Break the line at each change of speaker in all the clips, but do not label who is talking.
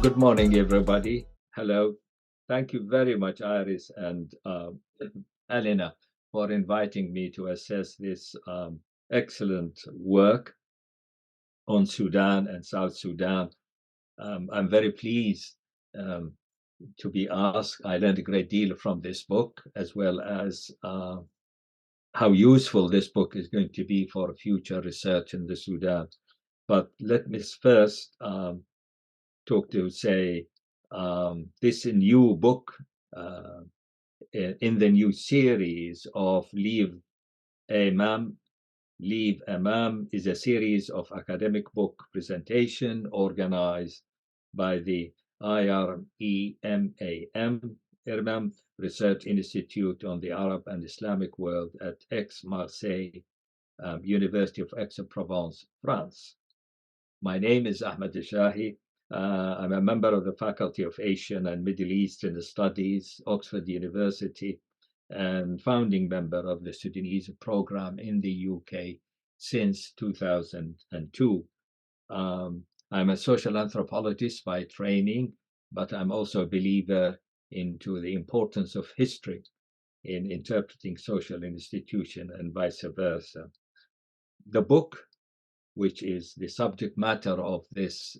Good morning, everybody. Hello. Thank you very much, Iris and Elena, for inviting me to assess this excellent work on Sudan and South Sudan. I'm very pleased um, to be asked. I learned a great deal from this book, as well as how useful this book is going to be for future research in the Sudan. But let me first talk to say this new book uh, in the new series of Livres MAM. Livres MAM is a series of academic book presentation organized by the IREMAM Research Institute on the Arab and Islamic World at Aix-Marseille University of Aix-en-Provence, France. My name is Ahmed al-Shahi. I'm a member of the Faculty of Asian and Middle Eastern Studies, Oxford University, and founding member of the Sudanese program in the UK since 2002. I'm a social anthropologist by training, but I'm also a believer into the importance of history in interpreting social institution and vice versa. The book, which is the subject matter of this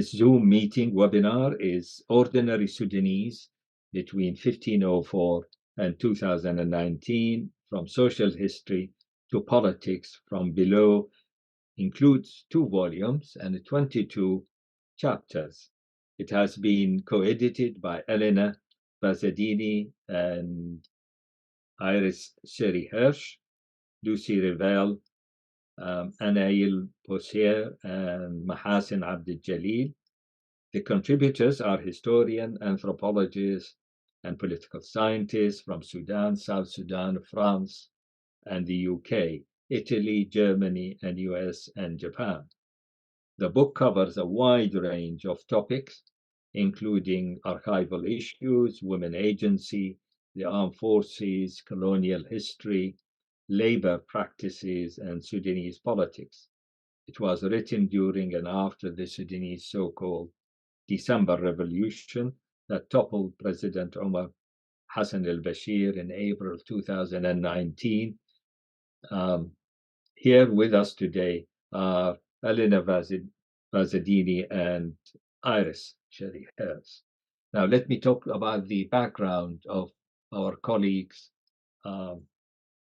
Zoom meeting webinar, is Ordinary Sudanese between 1504 and 2019, from social history to politics from below, includes 2 volumes and 22 chapters. It has been co-edited by Elena Vezzadini and Iris Seri-Hersch, Lucy Revel, Anaïl Possier, and Mahasin Abdel-Jalil. The contributors are historian, anthropologists, and political scientists from Sudan, South Sudan, France, and the UK, Italy, Germany, and US, and Japan. The book covers a wide range of topics, including archival issues, women agency, the armed forces, colonial history, labor practices, and Sudanese politics. It was written during and after the Sudanese so-called December Revolution that toppled President Omar Hassan al-Bashir in April 2019. Here with us today are Elena Vezzadini and Iris Seri-Hersch. Now, let me talk about the background of our colleagues.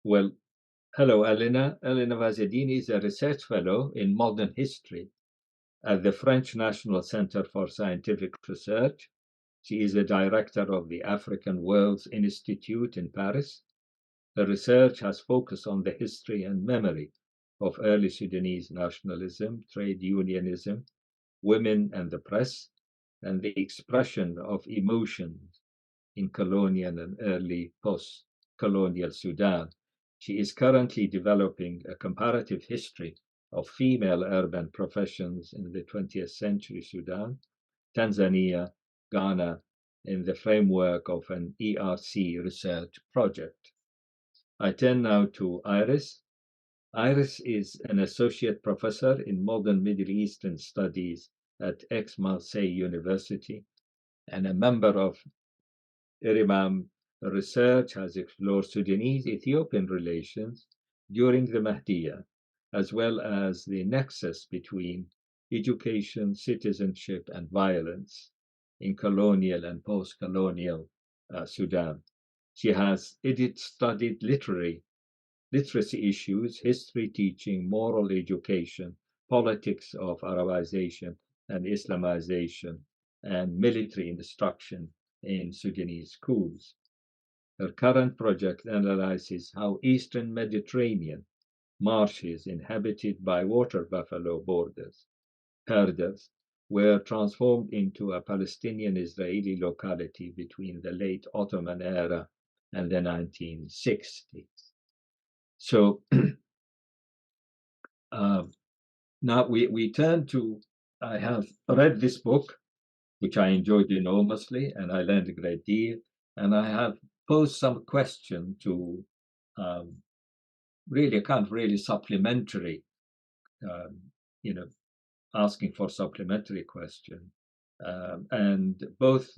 Well, hello, Elena. Elena Vezzadini is a research fellow in modern history at the French National Center for Scientific Research. She is a director of the African Worlds Institute in Paris. Her research has focused on the history and memory of early Sudanese nationalism, trade unionism, women and the press, and the expression of emotions in colonial and early post-colonial Sudan. She is currently developing a comparative history of female urban professions in the 20th century Sudan, Tanzania, Ghana, in the framework of an ERC research project. I turn now to Iris. Iris is an associate professor in modern Middle Eastern studies at Aix-Marseille University and a member of IREMAM. Research has explored Sudanese-Ethiopian relations during the Mahdiya, as well as the nexus between education, citizenship, and violence in colonial and post-colonial Sudan. She has studied literacy issues, history teaching, moral education, politics of Arabization and Islamization, and military instruction in Sudanese schools. Her current project analyzes how Eastern Mediterranean marshes inhabited by water buffalo herders, were transformed into a Palestinian-Israeli locality between the late Ottoman era and the 1960s. So now we turn to, I have read this book, which I enjoyed enormously, and I learned a great deal. And I have posed some question to really supplementary, asking for supplementary question. And both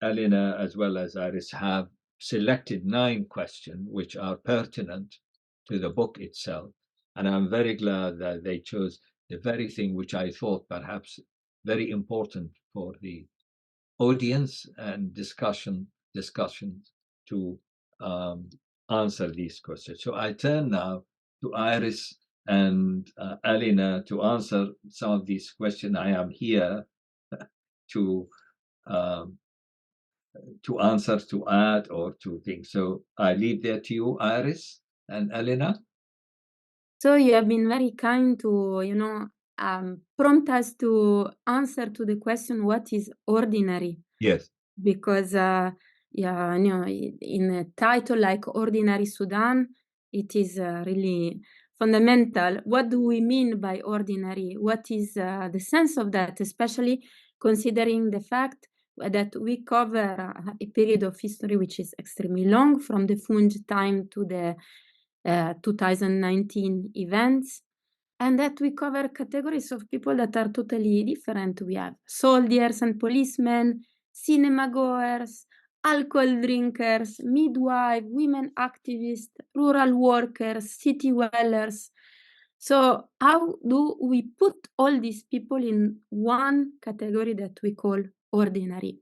Elena as well as Iris have selected 9 questions which are pertinent to the book itself. And I'm very glad that they chose the very thing which I thought perhaps very important for the audience and discussions to answer these questions. So I turn now to Iris and Elena to answer some of these questions. I am here to um, answer, to add, or to think. So I leave that to you, Iris and Elena.
So you have been very kind to, prompt us to answer to the question, what is ordinary?
Yes.
Because, in a title like Ordinary Sudan, it is really fundamental. What do we mean by ordinary? What is the sense of that, especially considering the fact that we cover a period of history which is extremely long, from the Funj time to the 2019 events, and that we cover categories of people that are totally different. We have soldiers and policemen, cinema goers, alcohol drinkers, midwives, women activists, rural workers, city dwellers. So how do we put all these people in one category that we call ordinary?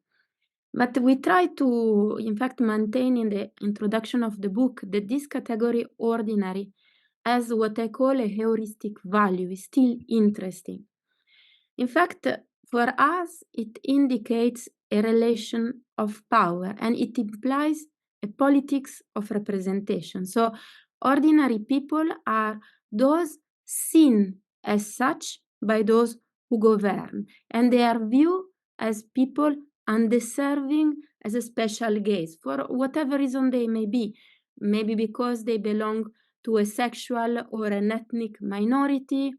But we try to, in fact, maintain in the introduction of the book that this category ordinary as what I call a heuristic value is still interesting. In fact, for us, it indicates a relation of power and it implies a politics of representation. So, ordinary people are those seen as such by those who govern, and they are viewed as people undeserving as a special gaze for whatever reason they may be. Maybe because they belong to a sexual or an ethnic minority,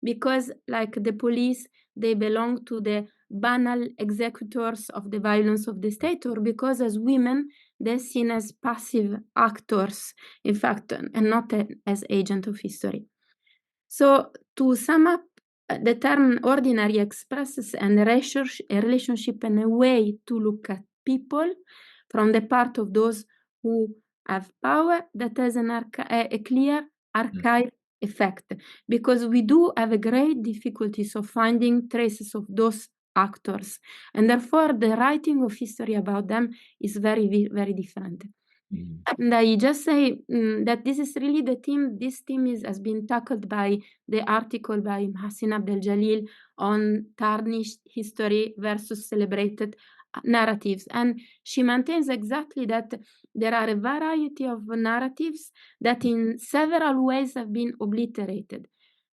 because, like the police, they belong to the banal executors of the violence of the state, or because as women, they're seen as passive actors, in fact, and not as agents of history. So, to sum up, the term ordinary expresses a relationship and a way to look at people from the part of those who have power that has a clear archive effect, because we do have a great difficulties of finding traces of those actors, and therefore the writing of history about them is very, very different. And I just say that this is really the theme. This theme has been tackled by the article by Hassin Abdel Jalil on tarnished history versus celebrated narratives. And she maintains exactly that there are a variety of narratives that in several ways have been obliterated,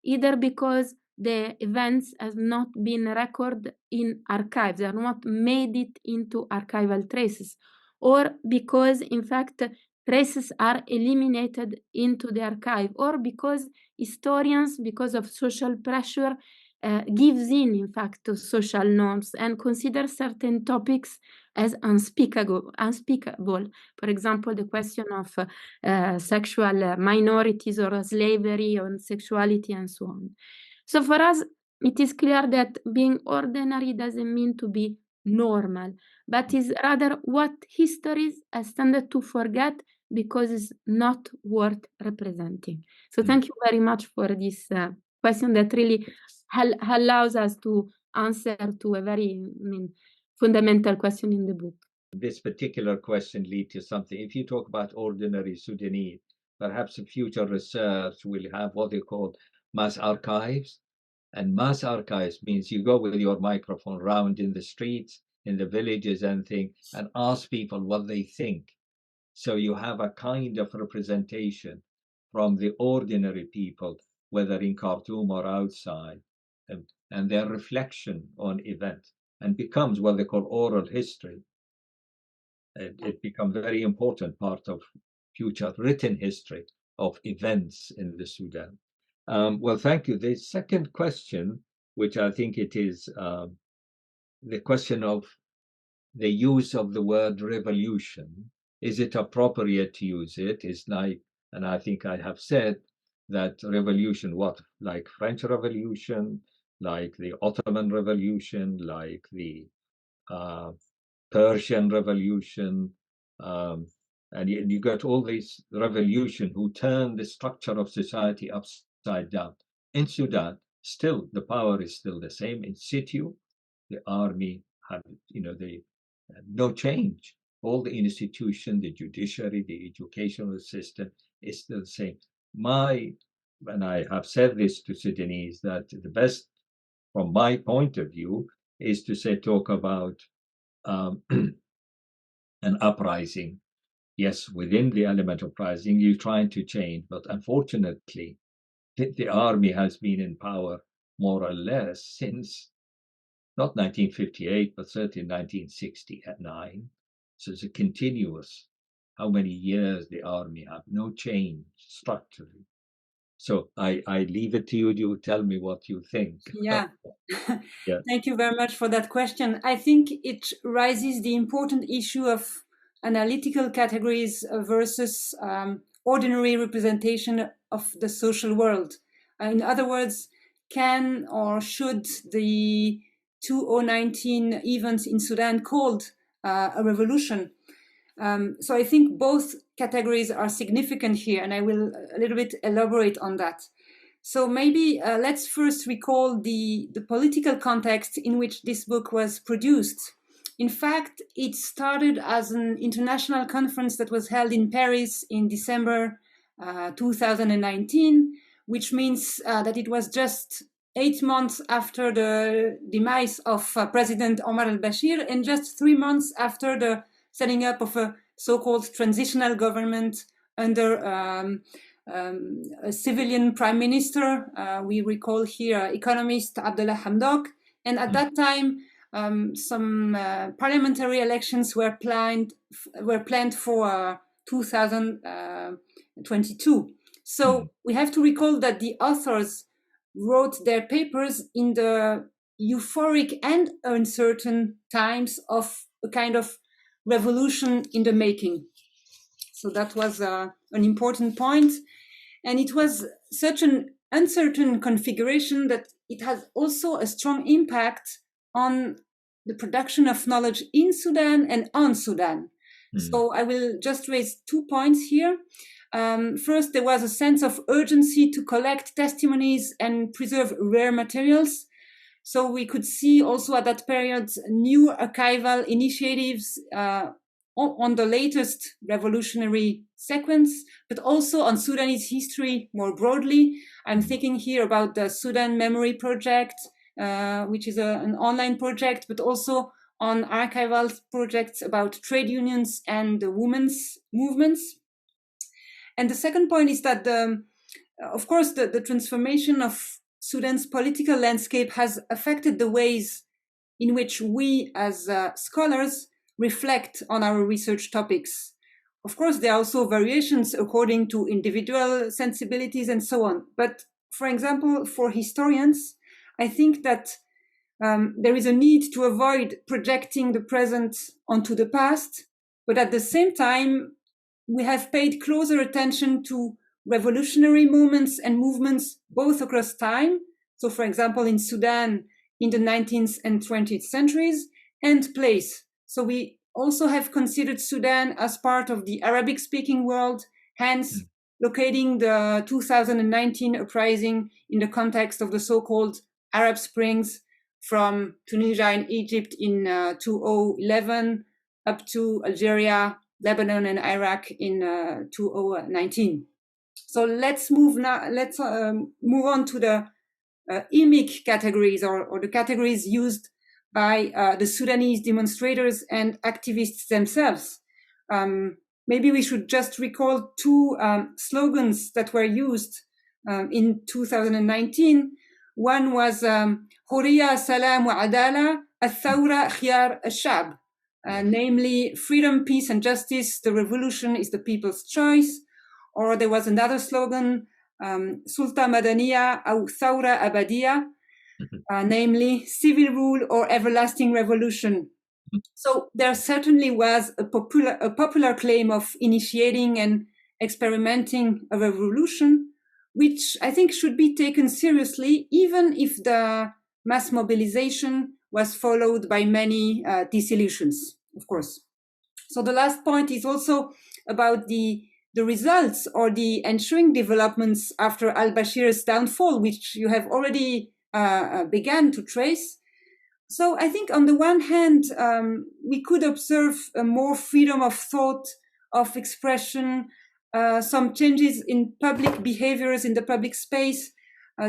either because the events have not been recorded in archives, they are not made it into archival traces, or because, in fact, traces are eliminated into the archive, or because historians, because of social pressure, gives in fact, to social norms and consider certain topics as unspeakable. For example, the question of sexual minorities or slavery or sexuality and so on. So for us, it is clear that being ordinary doesn't mean to be normal, but is rather what histories has tended to forget because it's not worth representing. So thank you very much for this question that really allows us to answer to a very fundamental question in the book.
This particular question lead to something. If you talk about ordinary Sudanese, perhaps future research will have what they call mass archives. And mass archives means you go with your microphone around in the streets, in the villages and things, and ask people what they think. So you have a kind of representation from the ordinary people, whether in Khartoum or outside, and their reflection on events, and becomes what they call oral history. It becomes a very important part of future written history of events in the Sudan. Well, thank you. The second question, which I think it is the question of the use of the word revolution. Is it appropriate to use it? Is like, and I think I have said that revolution, what, like French Revolution, like the Ottoman Revolution, like the Persian Revolution, and you got all these revolution who turned the structure of society upside down. In Sudan, still the power is still the same. In situ, the army had, they had no change. All the institution, the judiciary, the educational system is still the same. And I have said this to Sudanese, that the best, from my point of view, is to talk about an uprising. Yes, within the element of uprising, you're trying to change, but unfortunately, the army has been in power more or less since not 1958, but certainly 1969. So it's a continuous, how many years the army have no change structurally. So I leave it to you. You tell me what you think.
Yeah.
Yeah.
Thank you very much for that question. I think it raises the important issue of analytical categories versus ordinary representation of the social world. In other words, can or should the 2019 events in Sudan called a revolution? So I think both categories are significant here, and I will a little bit elaborate on that. So maybe let's first recall the political context in which this book was produced. In fact, it started as an international conference that was held in Paris in December 2019, which means that it was just 8 months after the demise of President Omar al-Bashir, and just 3 months after the setting up of a so-called transitional government under a civilian prime minister. We recall here economist Abdullah Hamdok. And at that time, some parliamentary elections were planned for 2022. So we have to recall that the authors wrote their papers in the euphoric and uncertain times of a kind of revolution in the making. So that was an important point. And it was such an uncertain configuration that it has also a strong impact on the production of knowledge in Sudan and on Sudan. So I will just raise 2 points here. First, there was a sense of urgency to collect testimonies and preserve rare materials. So we could see also at that period new archival initiatives on the latest revolutionary sequence, but also on Sudanese history more broadly. I'm thinking here about the Sudan Memory Project, which is an online project, but also on archival projects about trade unions and the women's movements. And the second point is that, of course, the transformation of Sudan's political landscape has affected the ways in which we as scholars reflect on our research topics. Of course, there are also variations according to individual sensibilities and so on. But for example, for historians, I think that there is a need to avoid projecting the present onto the past, but at the same time, we have paid closer attention to revolutionary moments and movements both across time. So for example, in Sudan in the 19th and 20th centuries, and place. So we also have considered Sudan as part of the Arabic-speaking world, hence locating the 2019 uprising in the context of the so-called Arab Springs from Tunisia and Egypt in 2011 up to Algeria, Lebanon, and Iraq in 2019. So let's move now. Let's move on to the IMIC categories, or the categories used by the Sudanese demonstrators and activists themselves. Maybe we should just recall two slogans that were used in 2019. One was Hurriya, Salam wa Adala, Al-Thawra, Khiyar al-Shab, namely freedom, peace, and justice. The revolution is the people's choice. Or there was another slogan, Sulta Madaniya aw Thawra Abadiya, namely civil rule or everlasting revolution. So there certainly was a popular claim of initiating and experimenting a revolution, which I think should be taken seriously, even if the mass mobilization was followed by many dissolutions, of course. So the last point is also about the results or the ensuing developments after al-Bashir's downfall, which you have already began to trace. So I think on the one hand, we could observe more freedom of thought, of expression, some changes in public behaviors in the public space.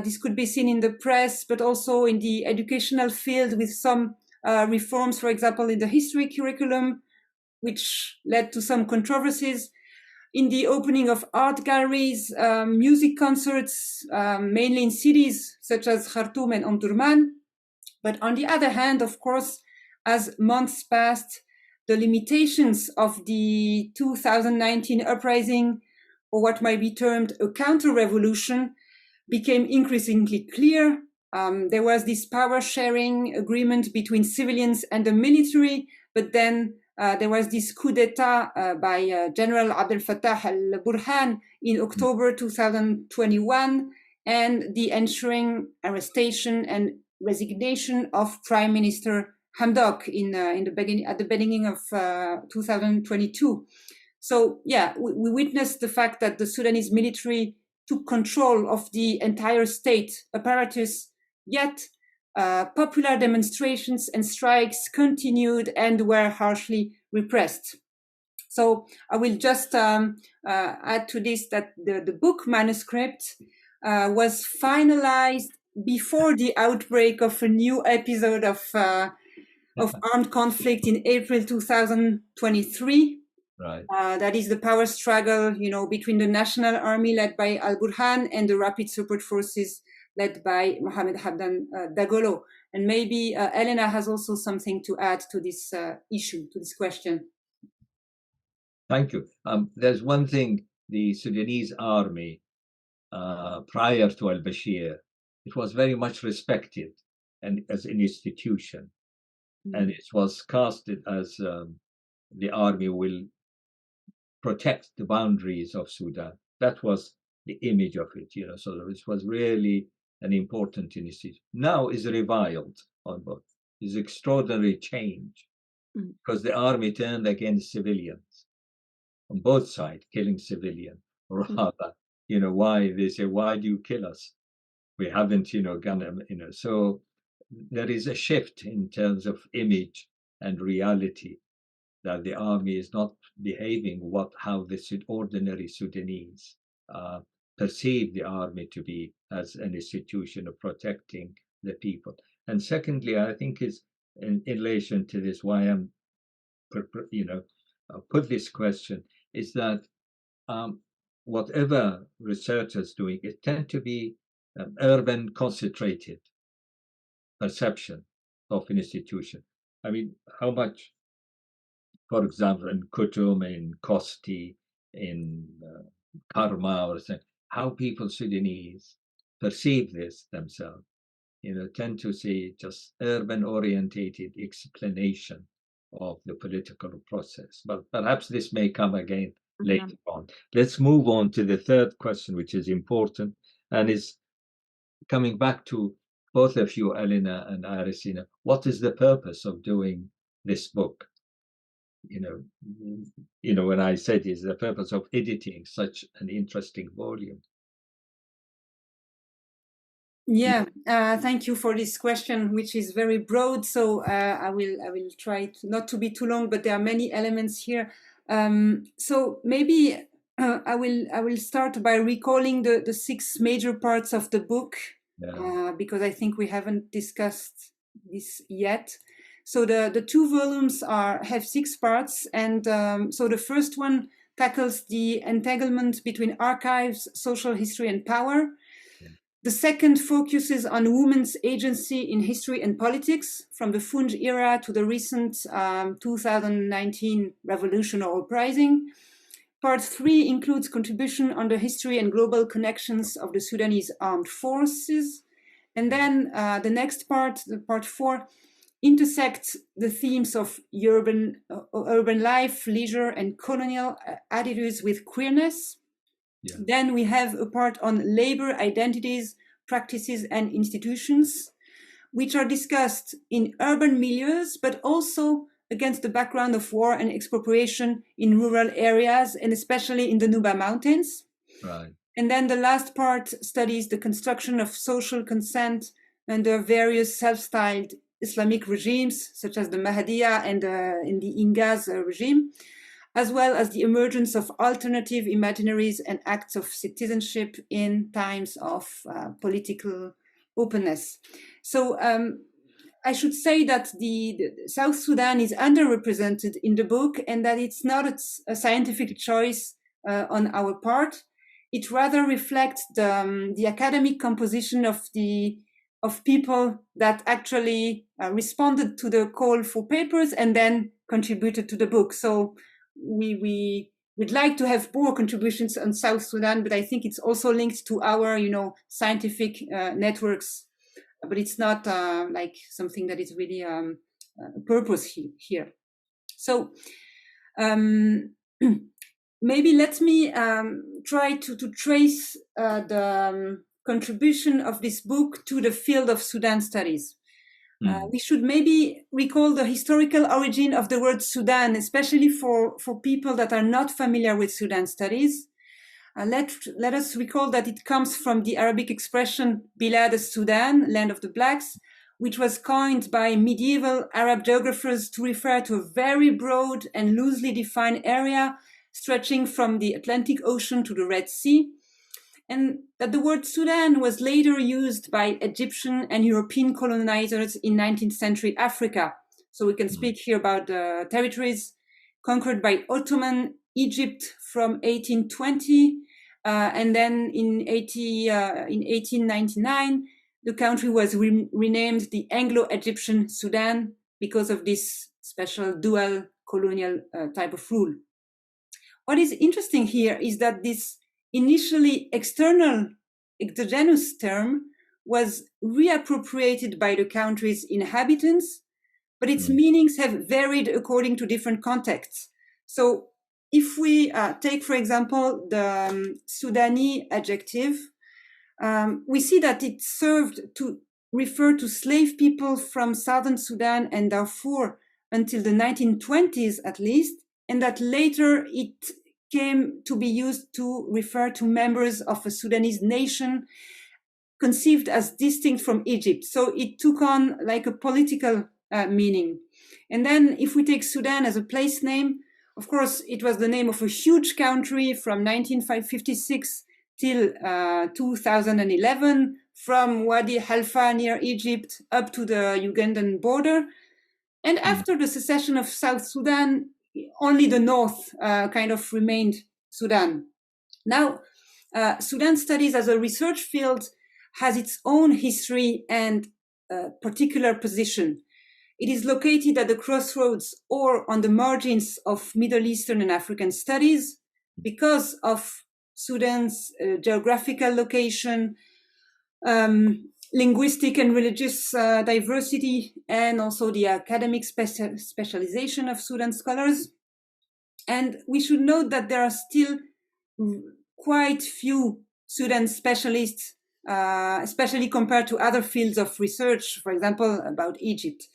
This could be seen in the press, but also in the educational field with some reforms, for example, in the history curriculum, which led to some controversies. In the opening of art galleries, music concerts, mainly in cities such as Khartoum and Omdurman. But on the other hand, of course, as months passed, the limitations of the 2019 uprising, or what might be termed a counter-revolution, became increasingly clear. There was this power-sharing agreement between civilians and the military, but then there was this coup d'etat by General Abdel Fattah al-Burhan in October 2021, and the ensuing arrestation and resignation of Prime Minister Hamdok at the beginning of 2022. So yeah, we witnessed the fact that the Sudanese military took control of the entire state apparatus, yet popular demonstrations and strikes continued and were harshly repressed. So I will just add to this that the book manuscript was finalized before the outbreak of a new episode of armed conflict in April 2023.
Right.
That is the power struggle, between the National Army led by Al-Burhan and the Rapid Support Forces led by Mohamed Hamdan Dagolo. And maybe Elena has also something to add to this issue, to this question.
Thank you. There's one thing, the Sudanese army, prior to al-Bashir, it was very much respected and as an institution. Mm-hmm. And it was casted as the army will protect the boundaries of Sudan. That was the image of it, so it was really an important institution. Now is reviled on both. It's extraordinary change because the army turned against civilians on both sides, killing civilians. Rather, why they say, why do you kill us? We haven't, gone, so there is a shift in terms of image and reality, that the army is not behaving how the ordinary Sudanese perceive the army to be as an institution of protecting the people. And secondly, I think is in relation to this, why I'm, put this question, is that whatever researchers doing, it tend to be urban concentrated perception of an institution. I mean, how much, for example, in Khartoum, in Kosti, in Karma, or something, how people Sudanese perceive this themselves, tend to see just urban-orientated explanation of the political process. But perhaps this may come again later on. Let's move on to the third question, which is important, and is coming back to both of you, Elena and Iris. What is the purpose of doing this book? When I said is the purpose of editing such an interesting volume.
Yeah, thank you for this question, which is very broad. So I will try not to be too long, but there are many elements here. So maybe I will start by recalling the 6 major parts of the book, because I think we haven't discussed this yet. So the 2 volumes have 6 parts, and so the first one tackles the entanglement between archives, social history, and power. The second focuses on women's agency in history and politics, from the Funj era to the recent 2019 revolution or uprising. Part 3 includes contribution on the history and global connections of the Sudanese armed forces. And then the next part, part 4, intersects the themes of urban life, leisure, and colonial attitudes with queerness. Yeah. Then we have a part on labor, identities, practices, and institutions, which are discussed in urban milieux, but also against the background of war and expropriation in rural areas, and especially in the Nuba Mountains.
Right.
And then the last part studies the construction of social consent under various self-styled Islamic regimes, such as the Mahdiya and in the Inqadh regime, as well as the emergence of alternative imaginaries and acts of citizenship in times of political openness. So I should say that the South Sudan is underrepresented in the book, and that it's not a scientific choice on our part. It rather reflects the academic composition of people that actually responded to the call for papers and then contributed to the book. So we'd like to have more contributions on South Sudan, but I think it's also linked to our, scientific networks. But it's not like something that is really a purpose here. So maybe let me try to trace the contribution of this book to the field of Sudan studies. We should maybe recall the historical origin of the word Sudan, especially for people that are not familiar with Sudan studies. Let us recall that it comes from the Arabic expression Bilad al-Sudan, land of the blacks, which was coined by medieval Arab geographers to refer to a very broad and loosely defined area stretching from the Atlantic Ocean to the Red Sea, and that the word Sudan was later used by Egyptian and European colonizers in 19th century Africa. So we can speak here about the territories conquered by Ottoman Egypt from 1820, and then in 1899, the country was renamed the Anglo-Egyptian Sudan because of this special dual colonial type of rule. What is interesting here is that this initially external exogenous term was reappropriated by the country's inhabitants, but its meanings have varied according to different contexts. So if we take, for example, the Sudani adjective, we see that it served to refer to slave people from southern Sudan and Darfur until the 1920s at least, and that later it came to be used to refer to members of a Sudanese nation conceived as distinct from Egypt. So it took on like a political meaning. And then if we take Sudan as a place name, of course, it was the name of a huge country from 1956 till 2011, from Wadi Halfa near Egypt up to the Ugandan border. And after the secession of South Sudan, only the north kind of remained Sudan. Now, Sudan studies as a research field has its own history and particular position. It is located at the crossroads or on the margins of Middle Eastern and African studies because of Sudan's geographical location, linguistic and religious diversity, and also the academic specialization of Sudan scholars. And we should note that there are still quite few Sudan specialists, especially compared to other fields of research, for example, about Egypt.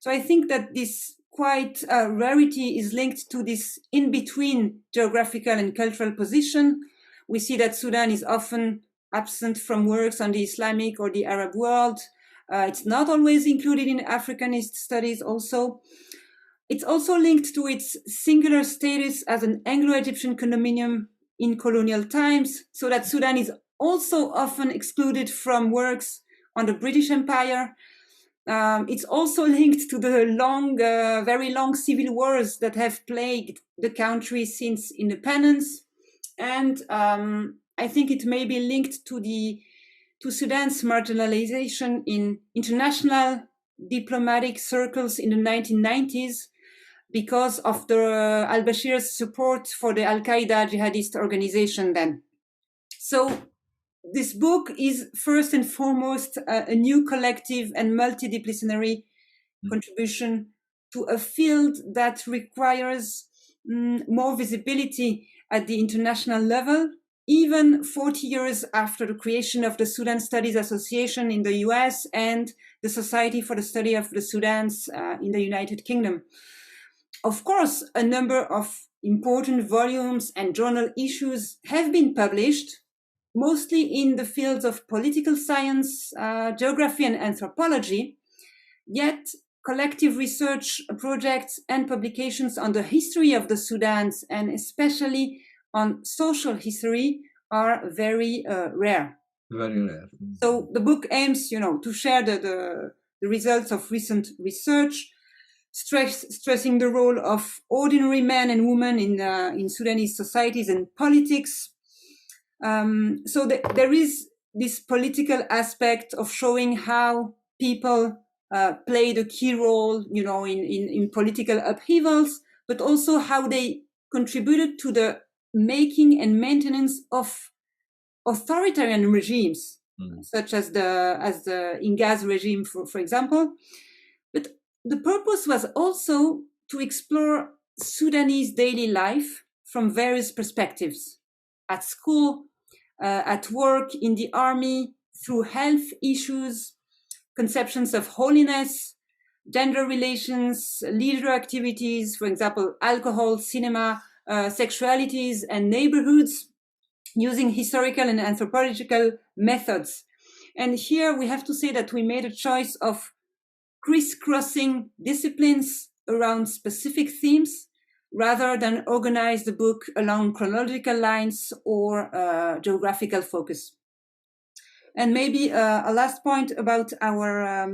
So I think that this quite rarity is linked to this in-between geographical and cultural position. We see that Sudan is often absent from works on the Islamic or the Arab world. It's not always included in Africanist studies also. It's also linked to its singular status as an Anglo-Egyptian condominium in colonial times, so that Sudan is also often excluded from works on the British Empire. It's also linked to the very long civil wars that have plagued the country since independence. And I think it may be linked to Sudan's marginalization in international diplomatic circles in the 1990s because of the al-Bashir's support for the Al-Qaeda jihadist organization then. So this book is first and foremost a new collective and multidisciplinary contribution to a field that requires more visibility at the international level, even 40 years after the creation of the Sudan Studies Association in the US and the Society for the Study of the Sudans in the United Kingdom. Of course, a number of important volumes and journal issues have been published, mostly in the fields of political science, geography, and anthropology. Yet, collective research projects and publications on the history of the Sudans, and especially on social history, are very rare.
Very rare.
So the book aims, to share the results of recent research, stressing the role of ordinary men and women in Sudanese societies and politics. So there is this political aspect of showing how people played a key role, in political upheavals, but also how they contributed to the making and maintenance of authoritarian regimes, such as the Inqadh regime, for example. But the purpose was also to explore Sudanese daily life from various perspectives, at school, at work, in the army, through health issues, conceptions of holiness, gender relations, leisure activities, for example, alcohol, cinema, sexualities, and neighborhoods, using historical and anthropological methods. And here we have to say that we made a choice of crisscrossing disciplines around specific themes rather than organize the book along chronological lines or geographical focus. And maybe a last point about our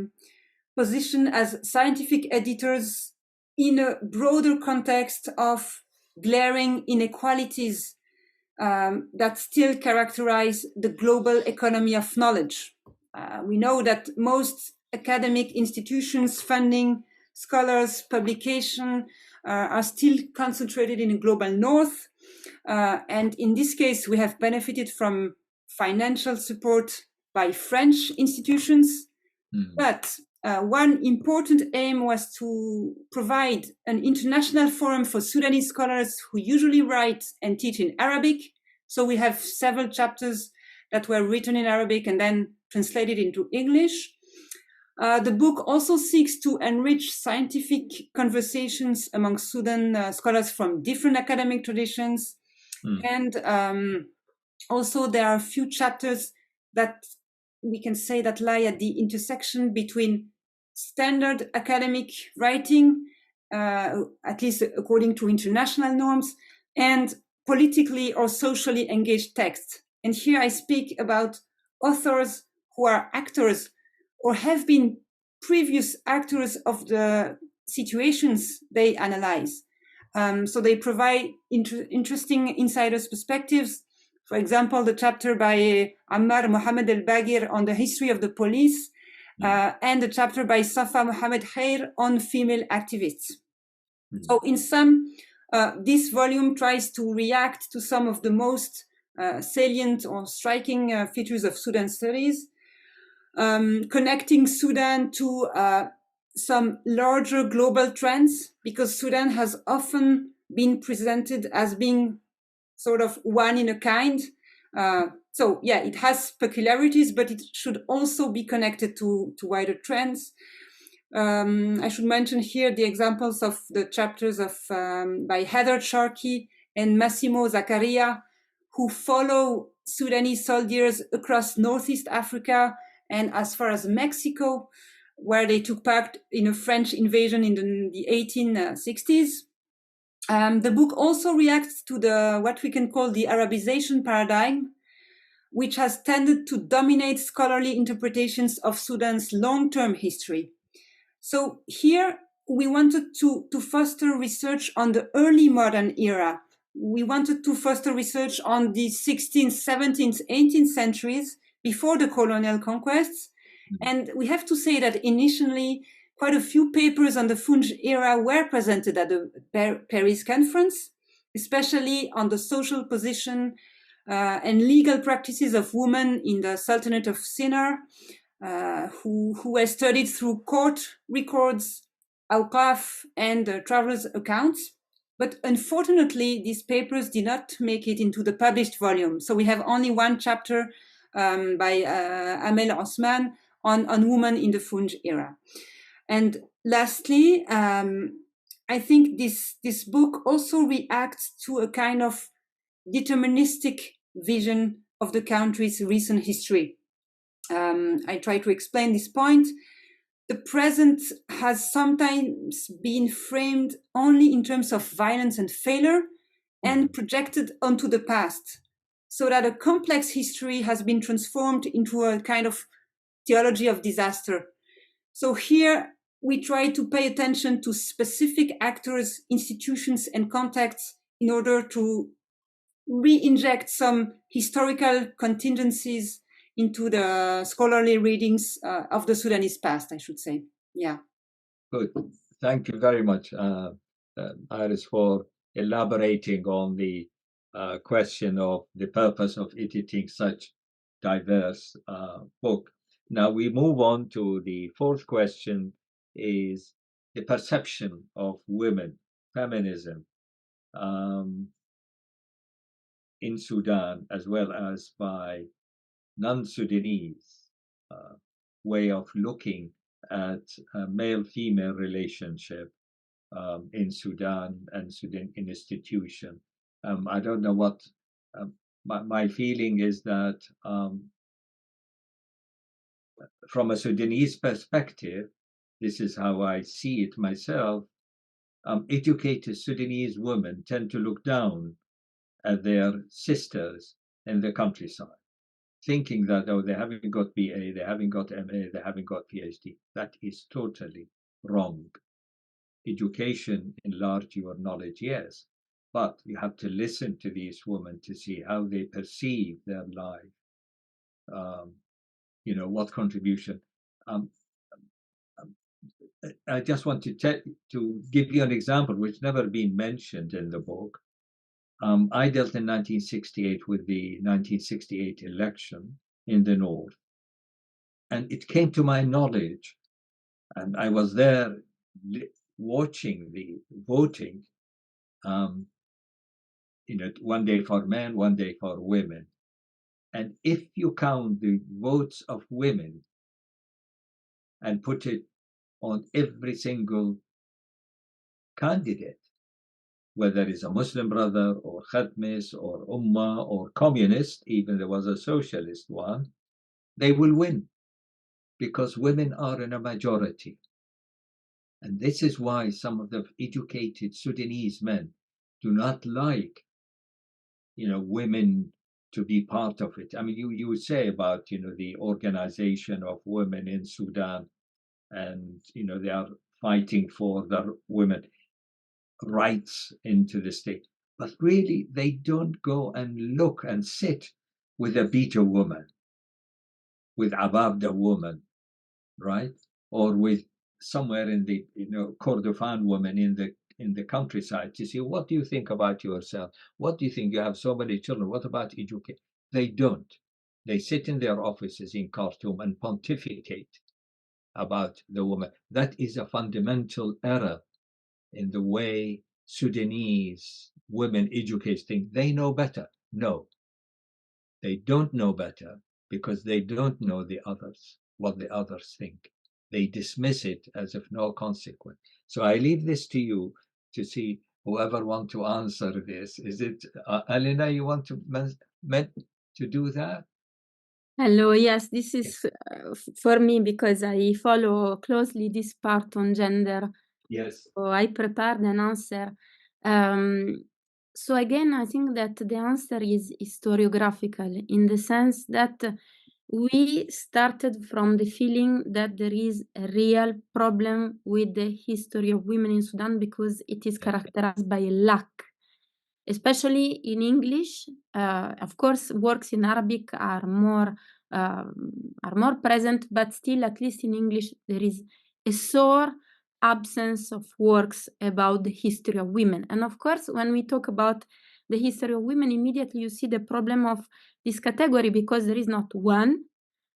position as scientific editors in a broader context of glaring inequalities that still characterize the global economy of knowledge. We know that most academic institutions, funding, scholars, publication are still concentrated in the global north. And in this case, we have benefited from financial support by French institutions. But one important aim was to provide an international forum for Sudanese scholars who usually write and teach in Arabic. So we have several chapters that were written in Arabic and then translated into English. The book also seeks to enrich scientific conversations among Sudan scholars from different academic traditions. And also there are a few chapters that we can say that lie at the intersection between standard academic writing, at least according to international norms, and politically or socially engaged texts. And here I speak about authors who are actors or have been previous actors of the situations they analyze. So they provide interesting insiders' perspectives. For example, the chapter by Ammar Mohammed El-Bagir on the history of the police, and the chapter by Safa Mohammed Khair on female activists. So in sum, this volume tries to react to some of the most salient or striking features of Sudan studies, connecting Sudan to some larger global trends, because Sudan has often been presented as being sort of one in a kind. So yeah, it has peculiarities, but it should also be connected to wider trends. I should mention here the examples of the chapters of by Heather Sharkey and Massimo Zaccaria, who follow Sudanese soldiers across Northeast Africa and as far as Mexico, where they took part in a French invasion in the 1860s. The book also reacts to what we can call the Arabization paradigm, which has tended to dominate scholarly interpretations of Sudan's long-term history. So here we wanted to foster research on the early modern era. We wanted to foster research on the 16th, 17th, 18th centuries before the colonial conquests. And we have to say that initially, quite a few papers on the Funj era were presented at the Paris conference, especially on the social position and legal practices of women in the Sultanate of Sinnar, who were studied through court records, awqaf, and travelers' accounts. But unfortunately, these papers did not make it into the published volume. So we have only one chapter by Amel Osman on women in the Funj era. And lastly, I think this book also reacts to a kind of deterministic vision of the country's recent history. I try to explain this point. The present has sometimes been framed only in terms of violence and failure and projected onto the past, so that a complex history has been transformed into a kind of theology of disaster. So here we try to pay attention to specific actors, institutions, and contexts in order to re-inject some historical contingencies into the scholarly readings of the Sudanese past, I should say. Yeah.
Good. Thank you very much, Iris, for elaborating on the question of the purpose of editing such diverse book. Now we move on to the fourth question, is the perception of women, feminism, in Sudan, as well as by non-Sudanese way of looking at a male-female relationship in Sudan and Sudan institution. I don't know what my feeling is that from a Sudanese perspective, this is how I see it myself, educated Sudanese women tend to look down at their sisters in the countryside, thinking that, oh, they haven't got BA, they haven't got MA, they haven't got PhD. That is totally wrong. Education enlarge your knowledge, yes, but you have to listen to these women to see how they perceive their life. You know, what contribution. I just want to give you an example which never been mentioned in the book. I dealt in 1968 with the 1968 election in the north, and it came to my knowledge, and I was there watching the voting. You know, one day for men, one day for women. And if you count the votes of women and put it on every single candidate, whether it's a Muslim brother or Khatmis or Ummah or communist, even there was a socialist one, they will win because women are in a majority. And this is why some of the educated Sudanese men do not like, you know, women to be part of it. I mean, you would say about, you know, the organization of women in Sudan, and, you know, they are fighting for their women rights into the state. But really, they don't go and look and sit with a Beta woman, with Ababda woman, right? Or with somewhere in the, you know, Kordofan woman in the countryside to see, what do you think about yourself? What do you think? You have so many children. What about education? They don't. They sit in their offices in Khartoum and pontificate about the woman. That is a fundamental error in the way Sudanese women educate things. They know better. No, they don't know better because they don't know the others, what the others think. They dismiss it as of no consequence. So I leave this to you to see whoever want to answer this. Is it Elena? You want to do that?
Hello, yes, this is for me because I follow closely this part on gender.
Yes.
So I prepared an answer. So again, I think that the answer is historiographical in the sense that we started from the feeling that there is a real problem with the history of women in Sudan because it is characterized by a lack. Especially in English, of course, works in Arabic are more present, but still, at least in English, there is a sore absence of works about the history of women. And of course, when we talk about the history of women, immediately you see the problem of this category because there is not one,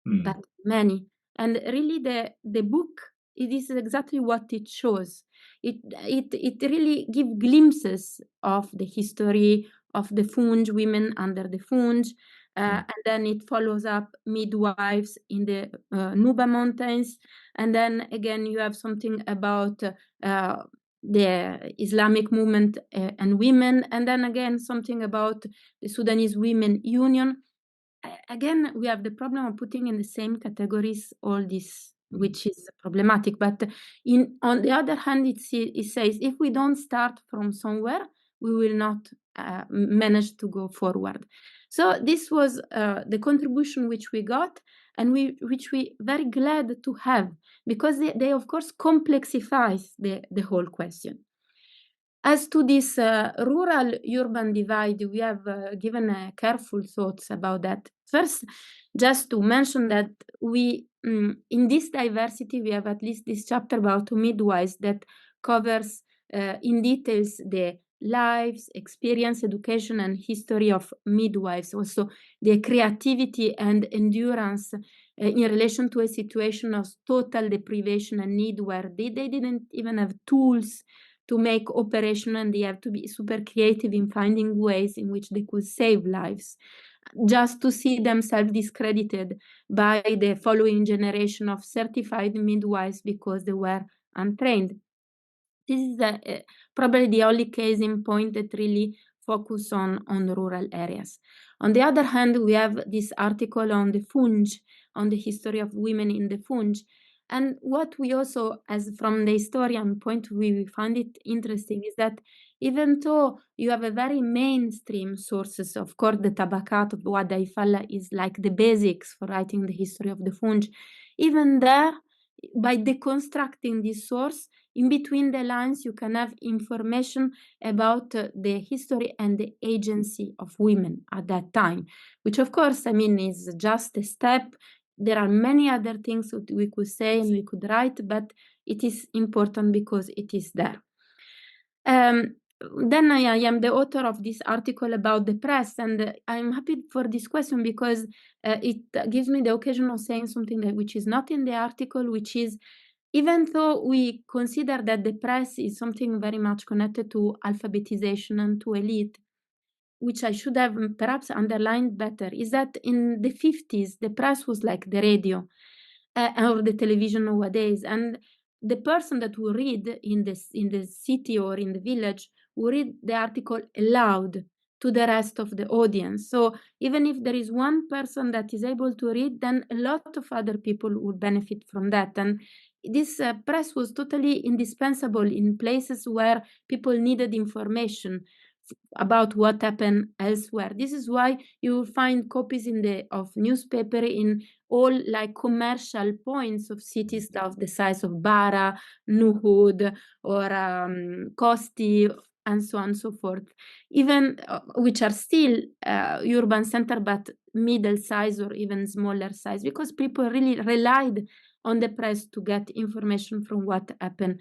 but many. And really, the book, it is exactly what it shows. It really gives glimpses of the history of the Funj women under the Funj, And then it follows up midwives in the Nuba Mountains. And then again, you have something about the Islamic movement and women. And then again, something about the Sudanese Women Union. Again, we have the problem of putting in the same categories all this, which is problematic. But on the other hand, it says if we don't start from somewhere, we will not manage to go forward. So this was the contribution which we got, and which we very glad to have, because they of course complexifies the whole question. As to this rural-urban divide, we have given careful thoughts about that. First, just to mention that we, in this diversity, we have at least this chapter about midwives that covers in details the lives, experience, education, and history of midwives. Also, the creativity and endurance in relation to a situation of total deprivation and need, where they didn't even have tools to make operation, and they have to be super creative in finding ways in which they could save lives, just to see themselves discredited by the following generation of certified midwives because they were untrained. This is probably the only case in point that really focus on rural areas. On the other hand, we have this article on the Funj, on the history of women in the Funj. And what we also, as from the historian point of view, we find it interesting is that even though you have a very mainstream sources, of course, the Tabakat of Wada Ifalla is like the basics for writing the history of the Funj. Even there, by deconstructing this source, in between the lines, you can have information about the history and the agency of women at that time, which of course, I mean, is just a step. There are many other things that we could say and we could write, but it is important because it is there. Then I am the author of this article about the press, and I'm happy for this question because it gives me the occasion of saying something that which is not in the article, which is, even though we consider that the press is something very much connected to alphabetization and to elite, which I should have perhaps underlined better, is that in the 50s, the press was like the radio or the television nowadays. And the person that will read in the city or in the village will read the article aloud to the rest of the audience. So even if there is one person that is able to read, then a lot of other people would benefit from that. And this press was totally indispensable in places where people needed information about what happened elsewhere. This is why you will find copies of newspaper in all like commercial points of cities of the size of Bara, Nuhud, or Kosti, and so on and so forth, even which are still urban center, but middle size or even smaller size, because people really relied on the press to get information from what happened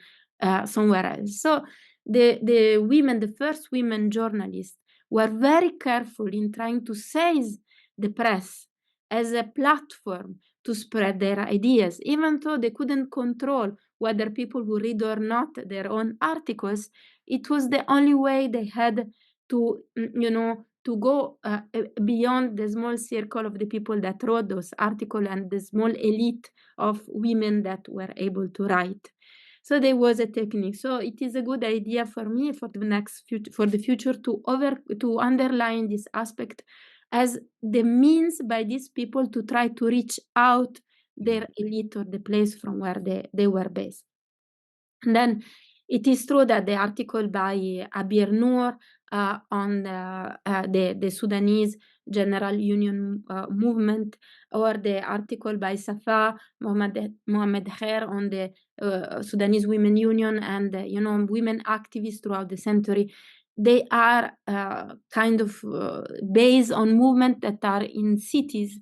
somewhere else. So the women, the first women journalists, were very careful in trying to seize the press as a platform to spread their ideas, even though they couldn't control whether people would read or not their own articles. It was the only way they had to, to go beyond the small circle of the people that wrote those articles and the small elite of women that were able to write. So there was a technique. So it is a good idea for me for the future to underline this aspect as the means by these people to try to reach out their elite or the place from where they were based. And then it is true that the article by Abir Noor on the Sudanese General Union movement, or the article by Safa Mohammed Khair on the Sudanese Women Union and women activists throughout the century, they are kind of based on movements that are in cities.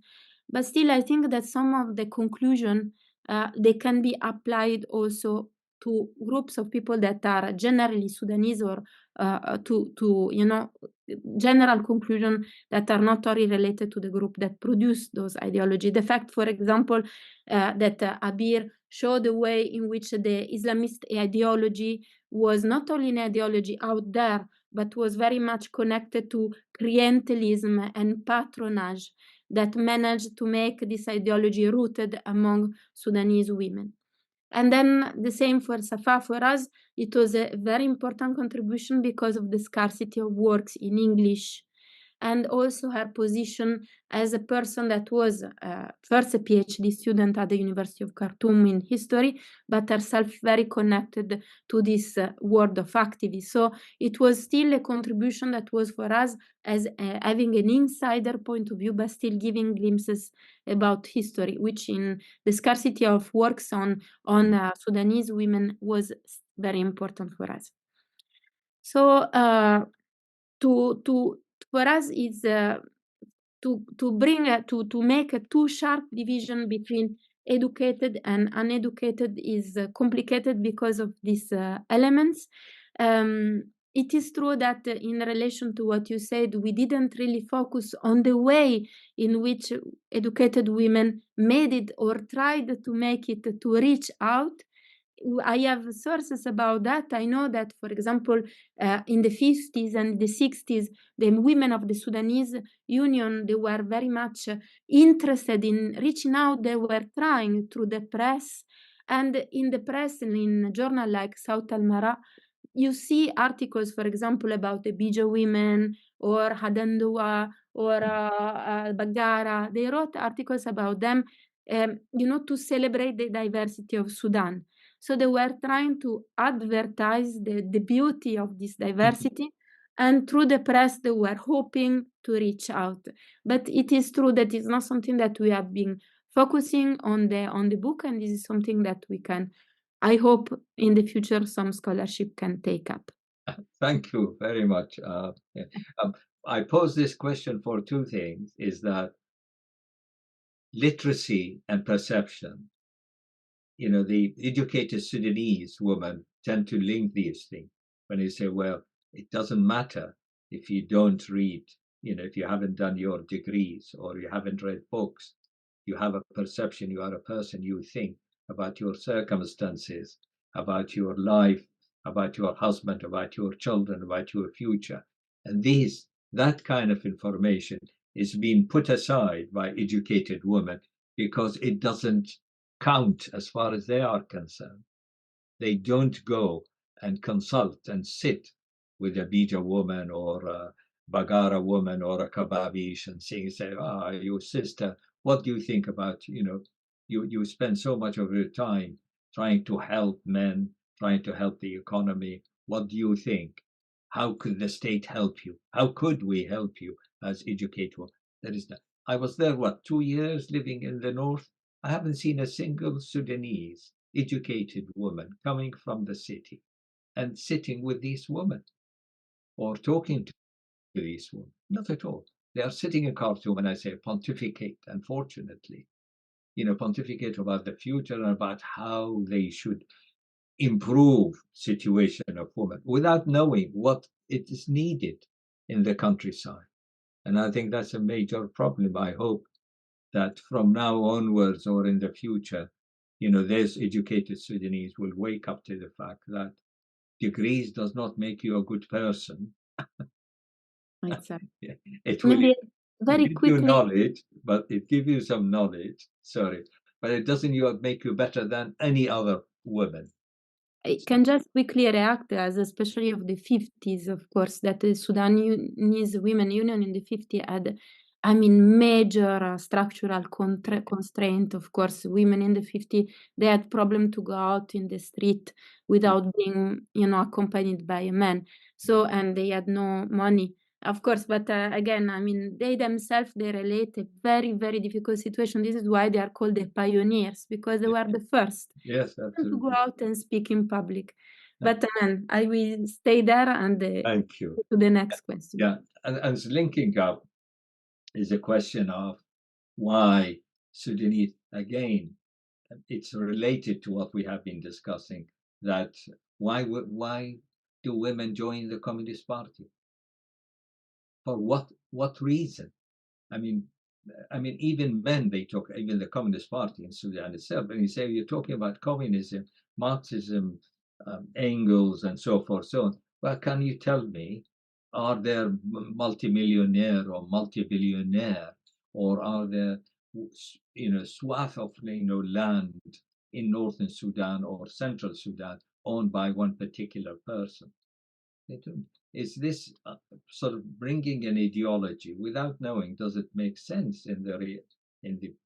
But still, I think that some of the conclusion they can be applied also to groups of people that are generally Sudanese, or to general conclusion that are not only related to the group that produced those ideology. The fact, for example, that Abir showed the way in which the Islamist ideology was not only an ideology out there, but was very much connected to clientelism and patronage that managed to make this ideology rooted among Sudanese women. And then the same for Safa. For us, it was a very important contribution because of the scarcity of works in English, and also her position as a person that was first a PhD student at the University of Khartoum in history, but herself very connected to this world of activists. So it was still a contribution that was for us as having an insider point of view, but still giving glimpses about history, which in the scarcity of works on Sudanese women was very important for us. So for us is to make a too sharp division between educated and uneducated is complicated because of these elements. It is true that in relation to what you said, we didn't really focus on the way in which educated women made it or tried to make it to reach out. I have sources about that. I know that, for example, in the 50s and the 60s, the women of the Sudanese Union, they were very much interested in reaching out. They were trying through the press. And in the press, and in a journal like South Al-Mara, you see articles, for example, about the Bija women or Hadandoua or Bagara. They wrote articles about them, to celebrate the diversity of Sudan. So they were trying to advertise the beauty of this diversity, and through the press, they were hoping to reach out. But it is true that it's not something that we have been focusing on the book, and this is something that we can, I hope, in the future, some scholarship can take up.
Thank you very much. I pose this question for two things, is that literacy and perception. The educated Sudanese women tend to link these things when they say, well, it doesn't matter if you don't read, if you haven't done your degrees or you haven't read books, you have a perception, you are a person, you think about your circumstances, about your life, about your husband, about your children, about your future. And that kind of information is being put aside by educated women because it doesn't count as far as they are concerned. They don't go and consult and sit with a Bija woman or a Bagara woman or a Kababish and say, your sister, what do you think about, you spend so much of your time trying to help men, trying to help the economy. What do you think? How could the state help you? How could we help you as educated? That is that. I was there, 2 years living in the north. I haven't seen a single Sudanese educated woman coming from the city and sitting with these women or talking to these women. Not at all. They are sitting in Khartoum, and I say pontificate, unfortunately, pontificate about the future and about how they should improve situation of women without knowing what it is needed in the countryside. And I think that's a major problem. I hope that from now onwards or in the future, these educated Sudanese will wake up to the fact that degrees does not make you a good person.
Exactly.
It will
very
give
quickly,
you knowledge, but it gives you some knowledge, but it doesn't make you better than any other woman.
I can just quickly react, as especially of the 50s, of course, that the Sudanese Women Union in the 50s had, major structural constraint. Of course, women in the 50s, they had problem to go out in the street without being, accompanied by a man. So, and they had no money, of course. But again, they themselves, they relate a very, very difficult situation. This is why they are called the pioneers, because they were the first.
Yes, absolutely.
To go out and speak in public. But I will stay there and
thank you.
To the next question.
Yeah, and linking up is a question of why Sudanese, again, it's related to what we have been discussing, that why do women join the Communist Party? For what reason? Even men, they talk, even the Communist Party in Sudan itself, and you say you're talking about communism, Marxism, Engels, and so forth, so on. Well, can you tell me are there multimillionaire or multi-billionaire, or are there, swath of, land in northern Sudan or central Sudan owned by one particular person? Is this sort of bringing an ideology without knowing, does it make sense in the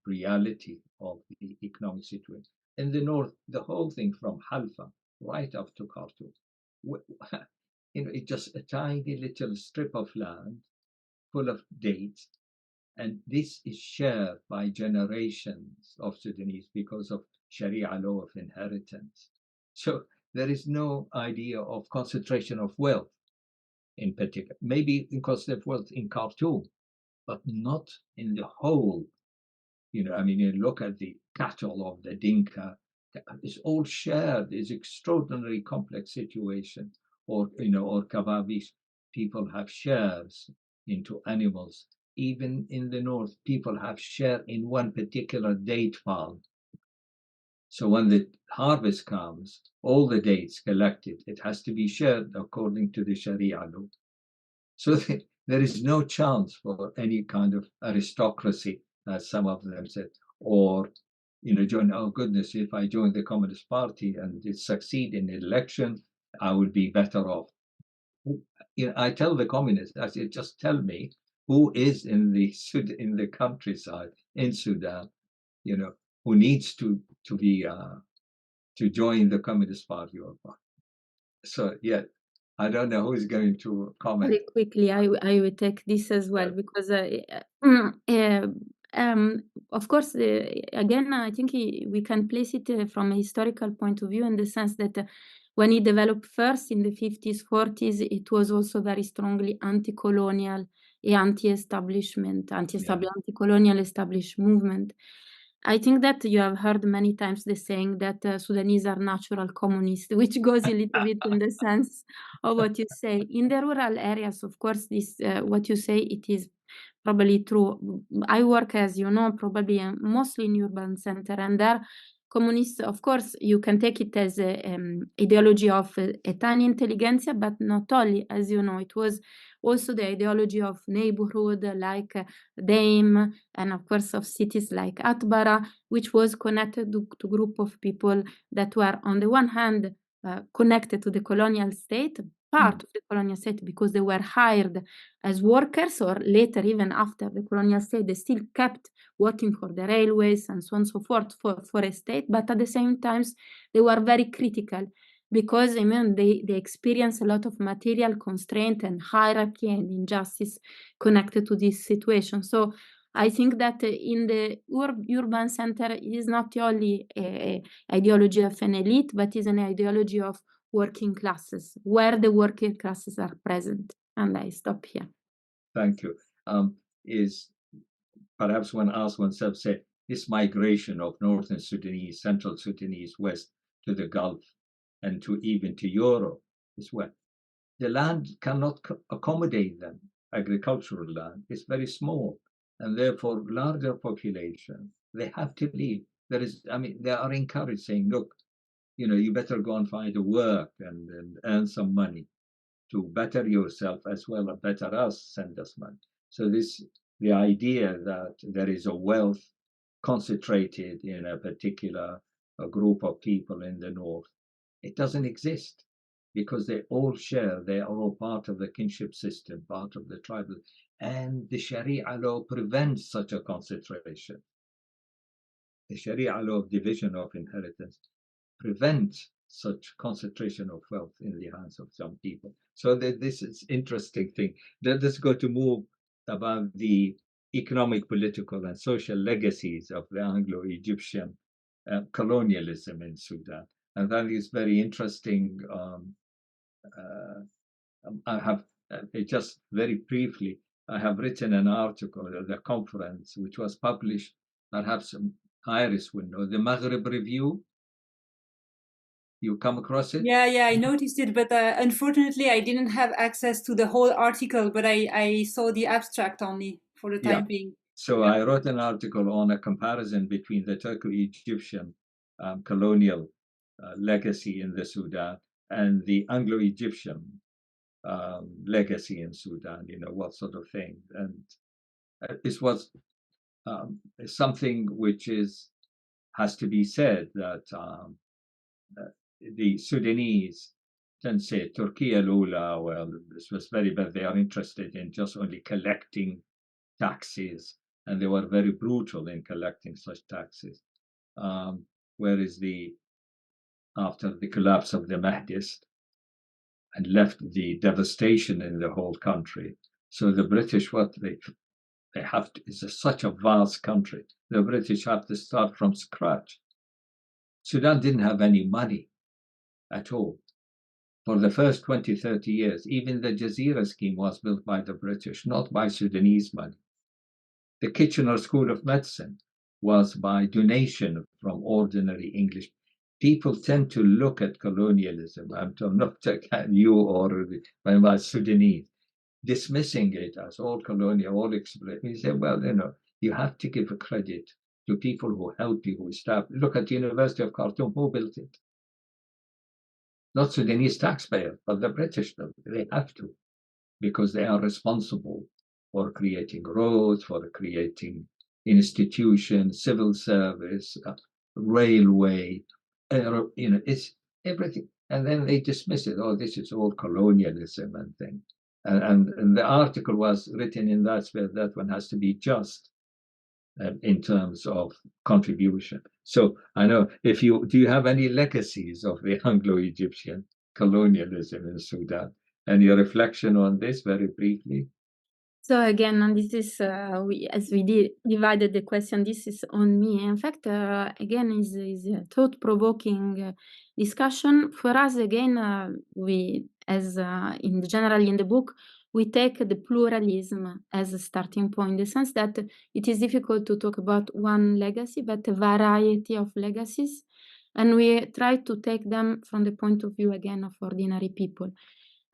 reality of the economic situation? In the north, the whole thing from Halfa right up to Khartoum, it's just a tiny little strip of land full of dates, and this is shared by generations of Sudanese because of Sharia law of inheritance. So there is no idea of concentration of wealth in particular. Maybe because of wealth in Khartoum, but not in the whole. You look at the cattle of the Dinka, it's all shared. It's extraordinarily complex situation. Or Kababis, people have shares into animals. Even in the north, people have share in one particular date farm. So when the harvest comes, all the dates collected, it has to be shared according to the Sharia law. So there is no chance for any kind of aristocracy, as some of them said, or join. Oh goodness, if I join the Communist Party and it succeed in the election, I would be better off. I tell the communists, I say, just tell me who is in the countryside in Sudan, who needs to be to join the Communist Party or not. So yeah, I don't know who is going to comment.
Very quickly, I will take this as well, because of course, again, I think we can place it from a historical point of view, in the sense that when it developed first in the 50s, 40s, it was also very strongly anti-colonial, anti-establishment, anti-colonial established movement. I think that you have heard many times the saying that Sudanese are natural communists, which goes a little bit in the sense of what you say. In the rural areas, of course, this what you say, it is probably true. I work, as you know, probably mostly in urban center, and there communists, of course, you can take it as an ideology of a tiny intelligentsia, but not only, as you know, it was also the ideology of neighborhood like Dame, and of course of cities like Atbara, which was connected to group of people that were on the one hand connected to the colonial state, part of the colonial state, because they were hired as workers, or later, even after the colonial state, they still kept working for the railways and so on and so forth for a state, but at the same time, they were very critical, because they experience a lot of material constraint and hierarchy and injustice connected to this situation. So I think that in the urban center, it is not only an ideology of an elite, but is an ideology of working classes, where the working classes are present. And I stop here.
Thank you. Is perhaps one asks oneself, say, this migration of northern Sudanese, central Sudanese, west to the Gulf, and even to Europe as well. The land cannot accommodate them. Agricultural land is very small, and therefore larger population. They have to leave. They are encouraged, saying, look, you better go and find a work and earn some money to better yourself as well as better us, send us money. So the idea that there is a wealth concentrated in a particular group of people in the north, it doesn't exist, because they all share, they are all part of the kinship system, part of the tribal, and the Sharia law prevents such a concentration. The Sharia law of division of inheritance prevents such concentration of wealth in the hands of some people. So this is interesting thing. Let us go to move about the economic, political, and social legacies of the Anglo-Egyptian colonialism in Sudan. And that is very interesting. I have just very briefly, I have written an article at the conference, which was published, perhaps Iris will know, the Maghreb Review. You come across it?
Yeah, I noticed it, but unfortunately, I didn't have access to the whole article, but I saw the abstract only for the time being.
So I wrote an article on a comparison between the Turco-Egyptian colonial legacy in the Sudan and the Anglo-Egyptian legacy in Sudan, what sort of thing. And this was something which has to be said, that the Sudanese then say Turkey al-Ula, well, this was very bad. They are interested in just only collecting taxes, and they were very brutal in collecting such taxes. Whereas after the collapse of the Mahdist and left the devastation in the whole country, so the British, they have to, it's such a vast country. The British have to start from scratch. Sudan didn't have any money at all. For the first 20, 30 years, even the Jazeera scheme was built by the British, not by Sudanese money. The Kitchener School of Medicine was by donation from ordinary English. People tend to look at colonialism, I'm not at you or by Sudanese, dismissing it as all colonial, all exploitation. You say, well, you have to give a credit to people who helped you, who established. Look at the University of Khartoum, who built it? Not Sudanese taxpayers, but the British. They have to, because they are responsible for creating roads, for creating institutions, civil service, railway, it's everything. And then they dismiss it. Oh, this is all colonialism and thing. And the article was written in that way, that one has to be just in terms of contribution. So I know, do you have any legacies of the Anglo-Egyptian colonialism in Sudan? Any reflection on this very briefly?
So again, and this is, as we divided the question, this is on me. In fact, again, is a thought-provoking discussion. For us, again, we, as generally in the book, we take the pluralism as a starting point, in the sense that it is difficult to talk about one legacy, but a variety of legacies. And we try to take them from the point of view, again, of ordinary people.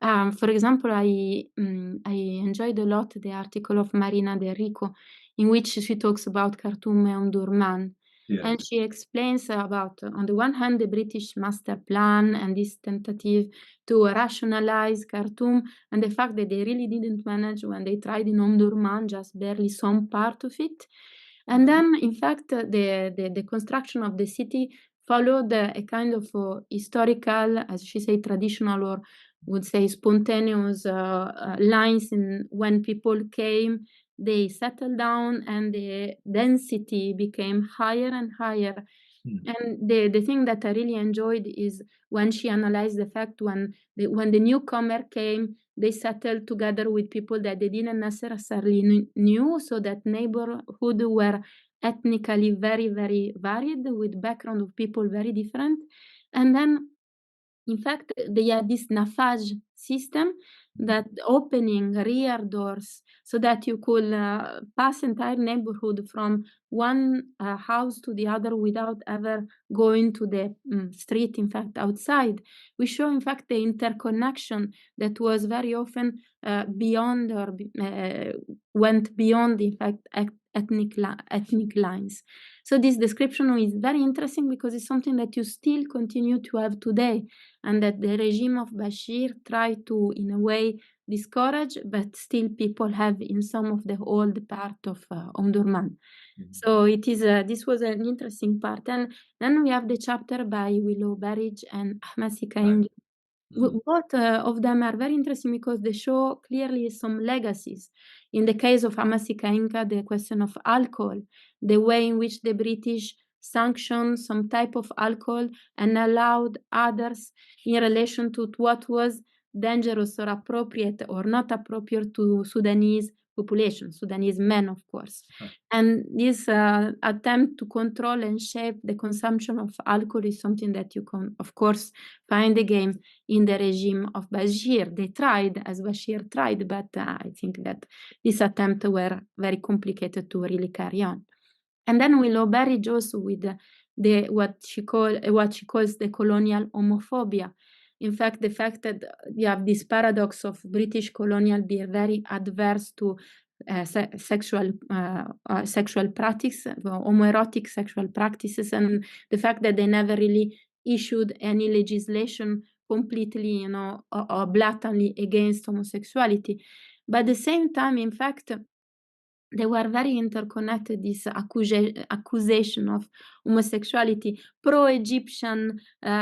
For example, I enjoyed a lot the article of Marina De Rico, in which she talks about Khartoum and Omdurman. Yes. And she explains about, on the one hand, the British master plan and this tentative to rationalize Khartoum, and the fact that they really didn't manage when they tried in Omdurman, just barely some part of it. And then, in fact, the construction of the city followed a kind of historical, as she said, traditional, or would say spontaneous lines. In when people came, they settled down, and the density became higher and higher. And the thing that I really enjoyed is when she analyzed the fact when the newcomer came, they settled together with people that they didn't necessarily knew, so that neighborhood were ethnically very, very varied, with background of people very different. And then, in fact, they had this nafaj system, that opening rear doors so that you could pass entire neighborhood from one house to the other without ever going to the street, in fact, outside. We show, in fact, the interconnection that was very often beyond, or went beyond, in fact, ethnic lines. So this description is very interesting, because it's something that you still continue to have today, and that the regime of Bashir tried to, in a way, discourage, but still people have in some of the old part of Omdurman. So it is this was an interesting part. And then we have the chapter by Willow Berridge and Ahmed Sikaing. Both of them are very interesting, because they show clearly some legacies. In the case of Ahmed Sikaing, the question of alcohol, the way in which the British sanctioned some type of alcohol and allowed others in relation to what was dangerous or appropriate or not appropriate to Sudanese population, Sudanese men, of course. And this attempt to control and shape the consumption of alcohol is something that you can, of course, find again in the regime of Bashir. They tried, as Bashir tried, but I think that these attempts were very complicated to really carry on. And then Willow Berridge also with what she calls the colonial homophobia. In fact, the fact that you have this paradox of British colonial being very adverse to sexual practice, homoerotic sexual practices, and the fact that they never really issued any legislation completely, you know, or blatantly against homosexuality. But at the same time, in fact, they were very interconnected, this accusation of homosexuality, pro-Egyptian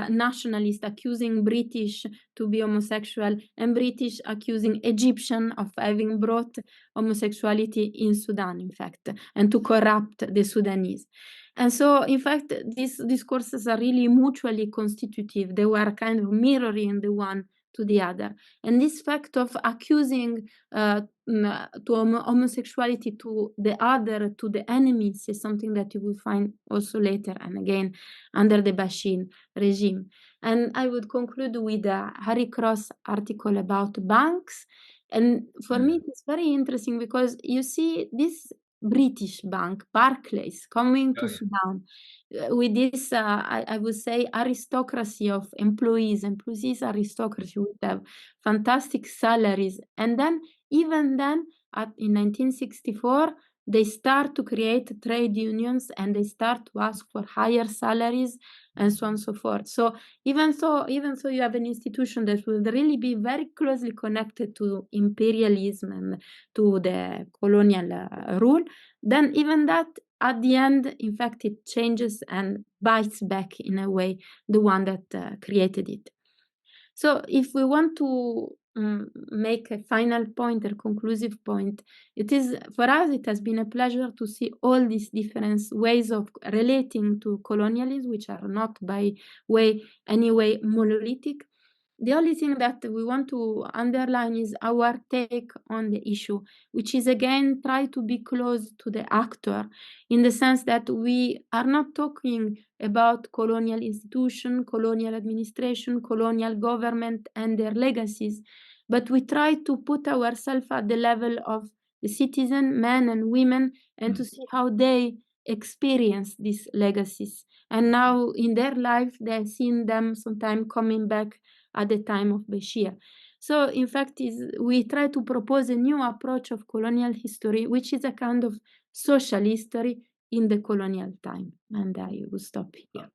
nationalists accusing British to be homosexual, and British accusing Egyptian of having brought homosexuality in Sudan, in fact, and to corrupt the Sudanese. And so, in fact, these discourses are really mutually constitutive. They were kind of mirroring the one to the other. And this fact of accusing homosexuality to the other, to the enemies, is something that you will find also later and again under the Bashir regime. And I would conclude with a Harry Cross article about banks. And for me, it's very interesting because you see this British bank, Barclays, coming to Sudan with this, I would say, aristocracy of employees aristocracy would have fantastic salaries. And then, even then, in 1964, they start to create trade unions and they start to ask for higher salaries and so on and so forth. So even though you have an institution that will really be very closely connected to imperialism and to the colonial rule, then even that, at the end, in fact, it changes and bites back in a way the one that created it. So if we want to make a final point or conclusive point, it is, for us, it has been a pleasure to see all these different ways of relating to colonialism, which are not by any way monolithic. The only thing that we want to underline is our take on the issue, which is, again, try to be close to the actor, in the sense that we are not talking about colonial institution, colonial administration, colonial government and their legacies, but we try to put ourselves at the level of the citizen, men and women, and to see how they experience these legacies. And now in their life, they've seen them sometimes coming back at the time of Bashir. So in fact, we try to propose a new approach of colonial history, which is a kind of social history in the colonial time. And I will stop here.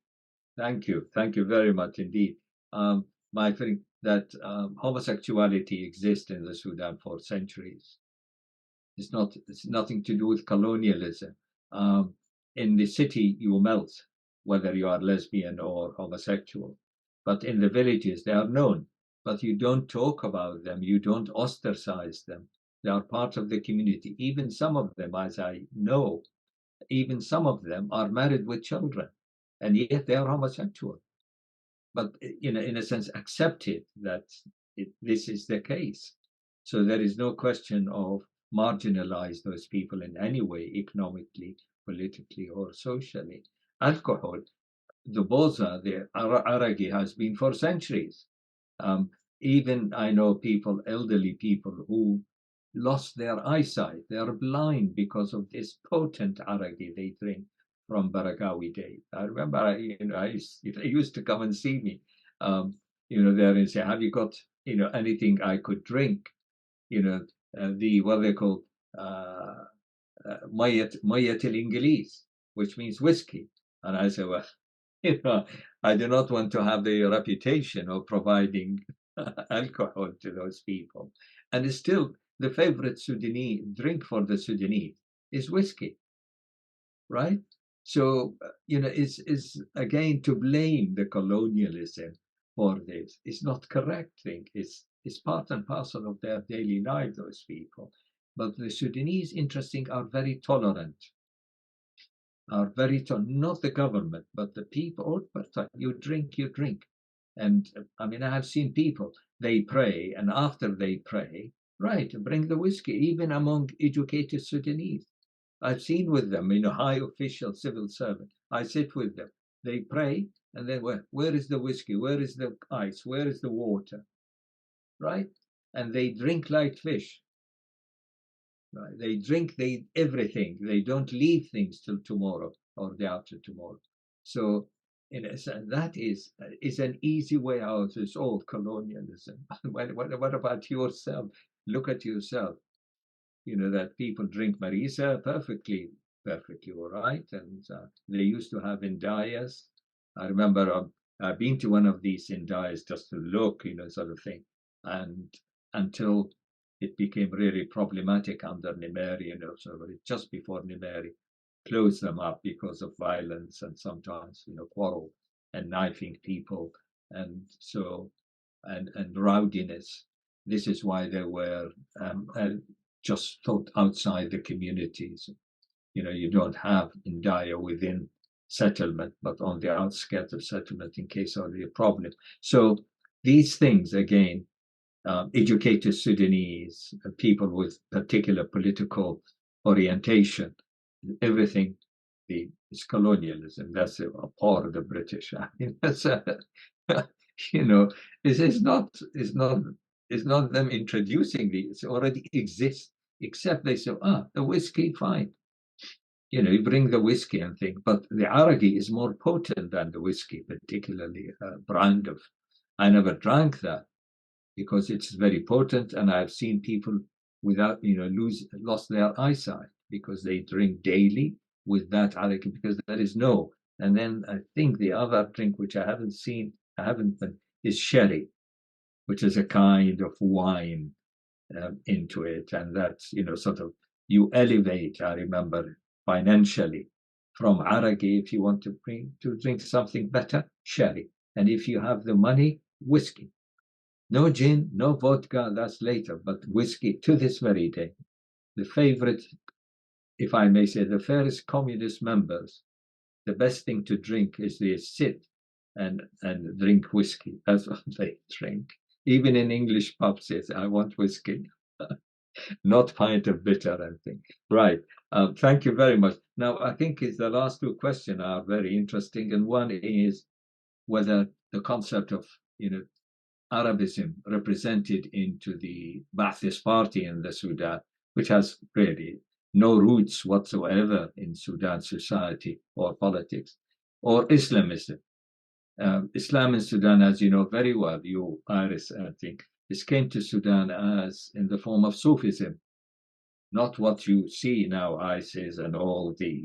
Thank you. Thank you very much indeed. I think that homosexuality exists in the Sudan for centuries. It's nothing to do with colonialism. In the city, you melt, whether you are lesbian or homosexual. But in the villages, they are known. But you don't talk about them. You don't ostracize them. They are part of the community. Even some of them, as I know, even some of them are married with children, and yet they are homosexual. But in a sense, accepted that this is the case. So there is no question of marginalize those people in any way, economically, politically, or socially. Alcohol, the boza, the aragi, has been for centuries. Even I know people, elderly people, who lost their eyesight. They are blind because of this potent aragi they drink from Baragawi Day. I remember, they used to come and see me, there and say, "Have you got, anything I could drink?" What they call mayat al-Inglis, which means whiskey. And I say, well, I do not want to have the reputation of providing alcohol to those people. And it's still the favorite Sudanese drink for the Sudanese is whiskey, right? So, is again to blame the colonialism for this. It's not correct thing. It's part and parcel of their daily life, those people. But the Sudanese, interesting, are very tolerant. Not the government, but the people. You drink. And I mean, I have seen people, they pray, and after they pray, right, bring the whiskey, even among educated Sudanese. I've seen with them, high official civil servant. I sit with them. They pray, and then where is the whiskey? Where is the ice? Where is the water? Right? And they drink like fish. Right? They drink everything. They don't leave things till tomorrow or the after tomorrow. So that is an easy way out. It's all colonialism. What about yourself? Look at yourself. That people drink Marisa perfectly all right. And they used to have in Dayas. I remember I've been to one of these Sindais just to look, sort of thing. And until it became really problematic under Nimeri, so just before Nimeri closed them up because of violence and sometimes, quarrel and knifing people. And so, and rowdiness. This is why they were just thought outside the communities. You don't have Indaya within settlement, but on the outskirts of settlement in case of a problem. So these things, again, educated Sudanese, people with particular political orientation, everything is colonialism. That's a part of the British. I mean, that's it's not them introducing these. It already exists, except they say, the whiskey, fine. You bring the whiskey and think, but the aragi is more potent than the whiskey, particularly a brand of. I never drank that because it's very potent, and I've seen people without, lost their eyesight because they drink daily with that aragi because there is no. And then I think the other drink which I haven't is sherry, which is a kind of wine into it, and that's sort of you elevate. I remember financially from aragi if you want to drink something better, sherry, and if you have the money, whiskey. No gin, no vodka, that's later, but whiskey to this very day. The favorite, if I may say, the fairest communist members, the best thing to drink is they sit and drink whiskey. That's what they drink. Even in English pubs, says, I want whiskey, not pint of bitter and thing. Right. Thank you very much. Now, I think the last two questions are very interesting. And one is whether the concept of, Arabism represented into the Ba'athist party in the Sudan, which has really no roots whatsoever in Sudan society or politics, or Islamism. Islam in Sudan, as you know very well, you, Iris, I think, this came to Sudan as in the form of Sufism, not what you see now, ISIS and all the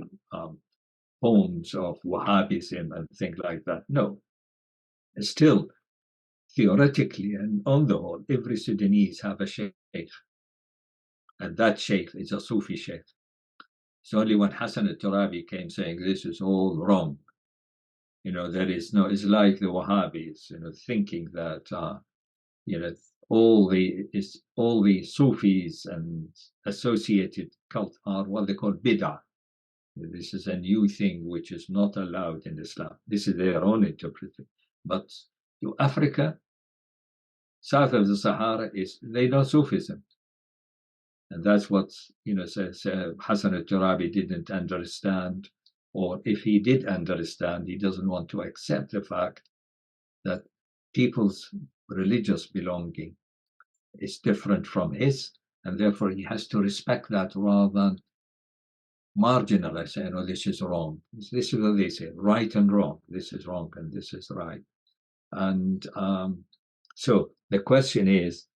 forms of Wahhabism and things like that. No, still, theoretically and on the whole, every Sudanese have a sheikh, and that sheikh is a Sufi sheikh. It's only when Hassan al-Turabi came saying this is all wrong. There is no. It's like the Wahhabis, thinking that all the Sufis and associated cult are what they call bid'ah. This is a new thing which is not allowed in Islam. This is their own interpretation. But to Africa, south of the Sahara, they know Sufism. And that's what, Hassan al-Turabi didn't understand, or if he did understand, he doesn't want to accept the fact that people's religious belonging is different from his, and therefore he has to respect that rather than marginalize, say, no, this is wrong. This is what they say, right and wrong. This is wrong and this is right. And so the question is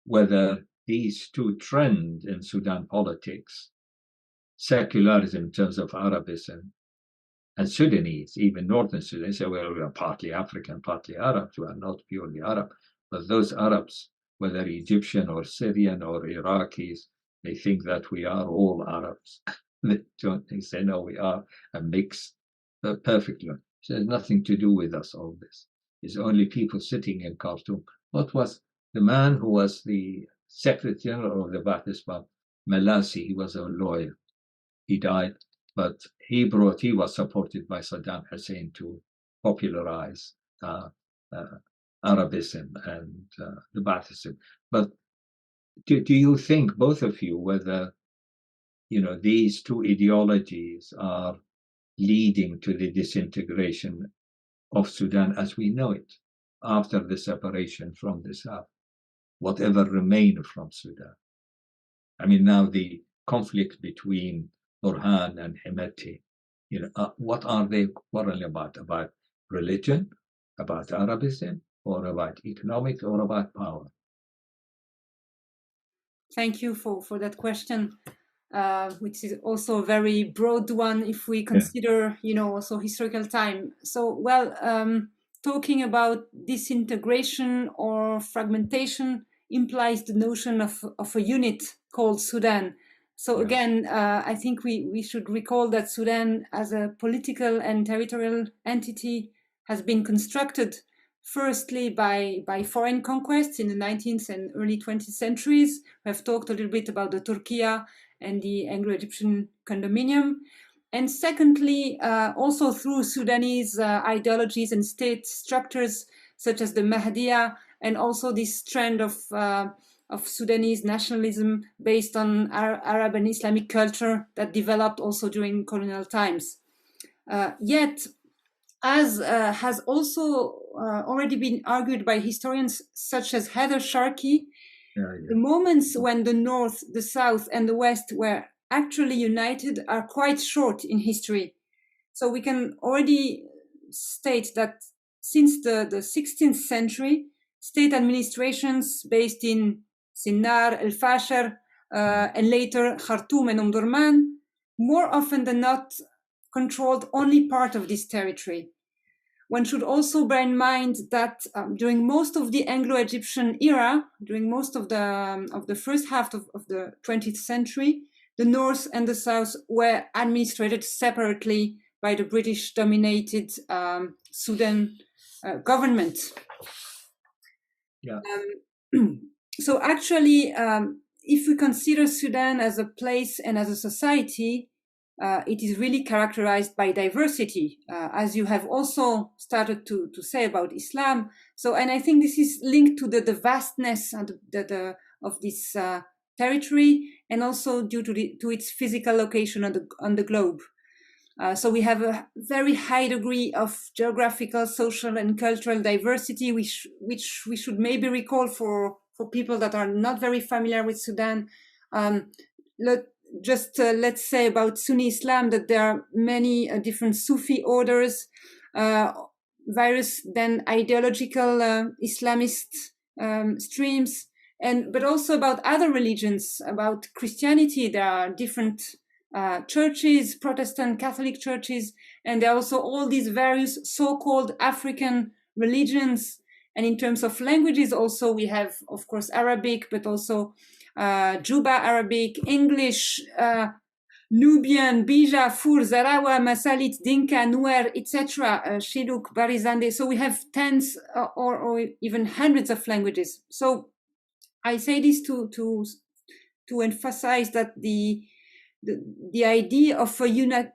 whether these two trends in Sudan politics, secularism in terms of Arabism, and Sudanese, even northern Sudan, they say, well, we are partly African, partly Arabs. We are not purely Arab. But those Arabs, whether Egyptian or Syrian or Iraqis, they think that we are all Arabs. They say, no, we are a mix, perfectly. So it has nothing to do with us, all this. It's only people sitting in Khartoum. What was the man who was the Secretary General of the Ba'athist Party, Malassi, he was a lawyer. He died, but he was supported by Saddam Hussein to popularize Arabism and the Ba'athism. But do you think, both of you, whether these two ideologies are leading to the disintegration of Sudan as we know it after the separation from the South, whatever remained from Sudan? I mean, now the conflict between Burhan and Hemeti, what are they quarreling about? About religion, about Arabism, or about economics, or about power?
Thank you for that question, which is also a very broad one if we consider, also historical time. So, well, talking about disintegration or fragmentation implies the notion of a unit called Sudan. So
Yeah.
again, I think we should recall that Sudan as a political and territorial entity has been constructed firstly by foreign conquests in the 19th and early 20th centuries. We have talked a little bit about the Turkey and the Anglo-Egyptian Condominium. And secondly, also through Sudanese ideologies and state structures such as the Mahdiya, and also this trend of Sudanese nationalism based on Arab and Islamic culture that developed also during colonial times. Yet, as has also already been argued by historians such as Heather Sharkey, the moments when the North, the South, and the West were actually united are quite short in history. So we can already state that since the 16th century, state administrations based in Sinnar, El Fasher, and later Khartoum and Omdurman, more often than not, controlled only part of this territory. One should also bear in mind that during most of the Anglo-Egyptian era, during most of the first half of the 20th century, the North and the South were administered separately by the British-dominated Sudan government.
Yeah.
So actually, if we consider Sudan as a place and as a society, it is really characterized by diversity, as you have also started to say about Islam. So, and I think this is linked to the vastness of this territory, and also due to its physical location on the globe. So we have a very high degree of geographical, social, and cultural diversity, which we should maybe recall for people that are not very familiar with Sudan. Let's say about Sunni Islam that there are many different Sufi orders, various then ideological Islamist streams, but also about other religions. About Christianity, there are different churches, Protestant, Catholic churches, and there are also all these various so-called African religions. And in terms of languages, also we have, of course, Arabic, but also Juba Arabic, English, Nubian, Bija, Fur, Zarawa, Masalit, Dinka, Nuer, etc., Shiluk, Barizande. So we have tens or even hundreds of languages. So I say this to emphasize that the idea of a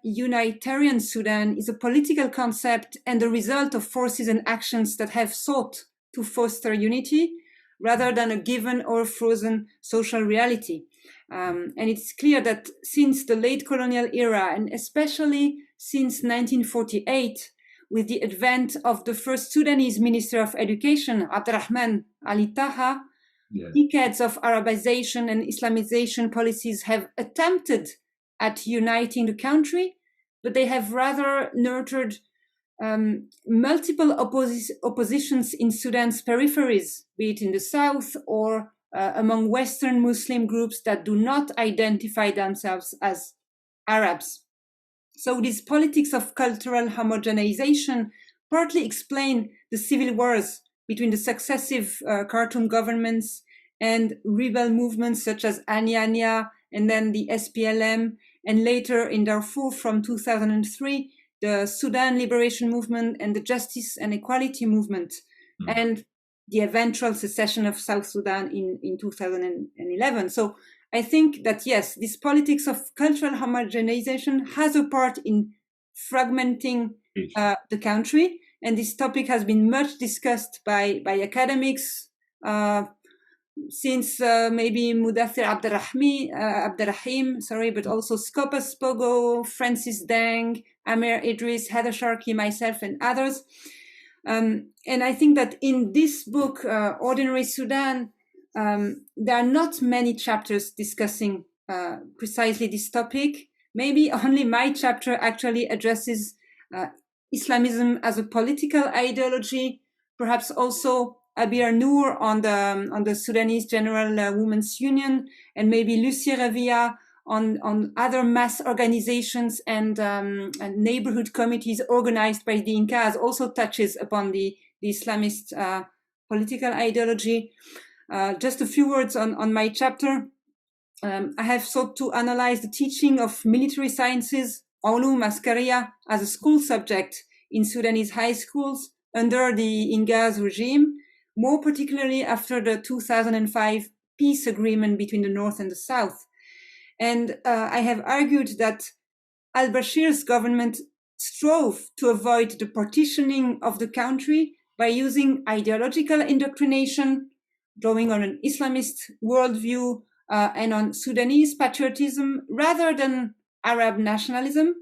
unitarian Sudan is a political concept and the result of forces and actions that have sought to foster unity, rather than a given or frozen social reality. And it's clear that since the late colonial era, and especially since 1948, with the advent of the first Sudanese Minister of Education, Abdurrahman Ali Taha, decades of Arabization and Islamization policies have attempted at uniting the country, but they have rather nurtured multiple oppositions in Sudan's peripheries, be it in the south or among Western Muslim groups that do not identify themselves as Arabs. So these politics of cultural homogenization partly explain the civil wars between the successive Khartoum governments and rebel movements such as Anyanya and then the SPLM, and later in Darfur from 2003, the Sudan Liberation Movement and the Justice and Equality Movement, and the eventual secession of South Sudan in 2011. So I think that, yes, this politics of cultural homogenization has a part in fragmenting the country. And this topic has been much discussed by academics since maybe Mudathir Abderrahim, but also Skopas Pogo, Francis Deng, Amer Idris, Heather Sharkey, myself, and others. And I think that in this book, Ordinary Sudan, there are not many chapters discussing precisely this topic. Maybe only my chapter actually addresses Islamism as a political ideology, perhaps also Abir Noor on the Sudanese General Women's Union, and maybe Lucie Revia on other mass organizations and neighborhood committees organized by the Inqadh also touches upon the Islamist political ideology. Just a few words on my chapter. I have sought to analyze the teaching of military sciences, ulum askaria, as a school subject in Sudanese high schools under the Inqadh regime, more particularly after the 2005 peace agreement between the North and the South. And I have argued that al-Bashir's government strove to avoid the partitioning of the country by using ideological indoctrination, drawing on an Islamist worldview and on Sudanese patriotism rather than Arab nationalism.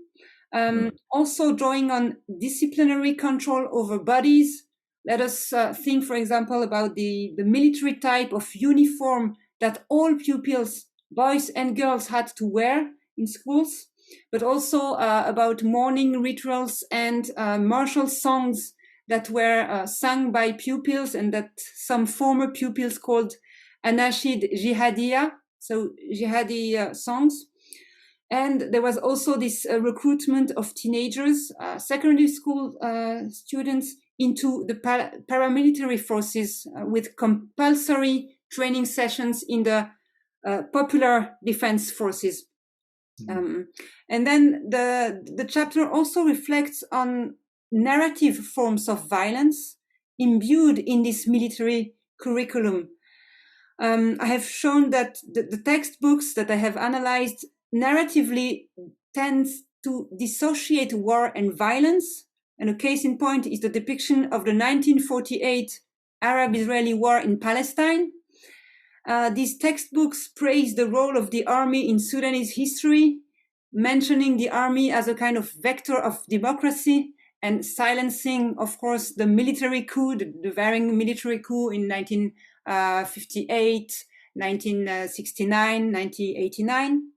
Also drawing on disciplinary control over bodies. Let us think, for example, about the military type of uniform that all pupils, boys and girls, had to wear in schools, but also about mourning rituals and martial songs that were sung by pupils and that some former pupils called anashid jihadiya, so jihadi songs. And there was also this recruitment of teenagers, secondary school students, into the paramilitary forces with compulsory training sessions in the popular defense forces. And then the chapter also reflects on narrative forms of violence imbued in this military curriculum. I have shown that the textbooks that I have analyzed narratively tends to dissociate war and violence. And a case in point is the depiction of the 1948 Arab-Israeli war in Palestine. These textbooks praise the role of the army in Sudanese history, mentioning the army as a kind of vector of democracy and silencing, of course, the military coup, the varying military coup in 1958, 1969, 1989.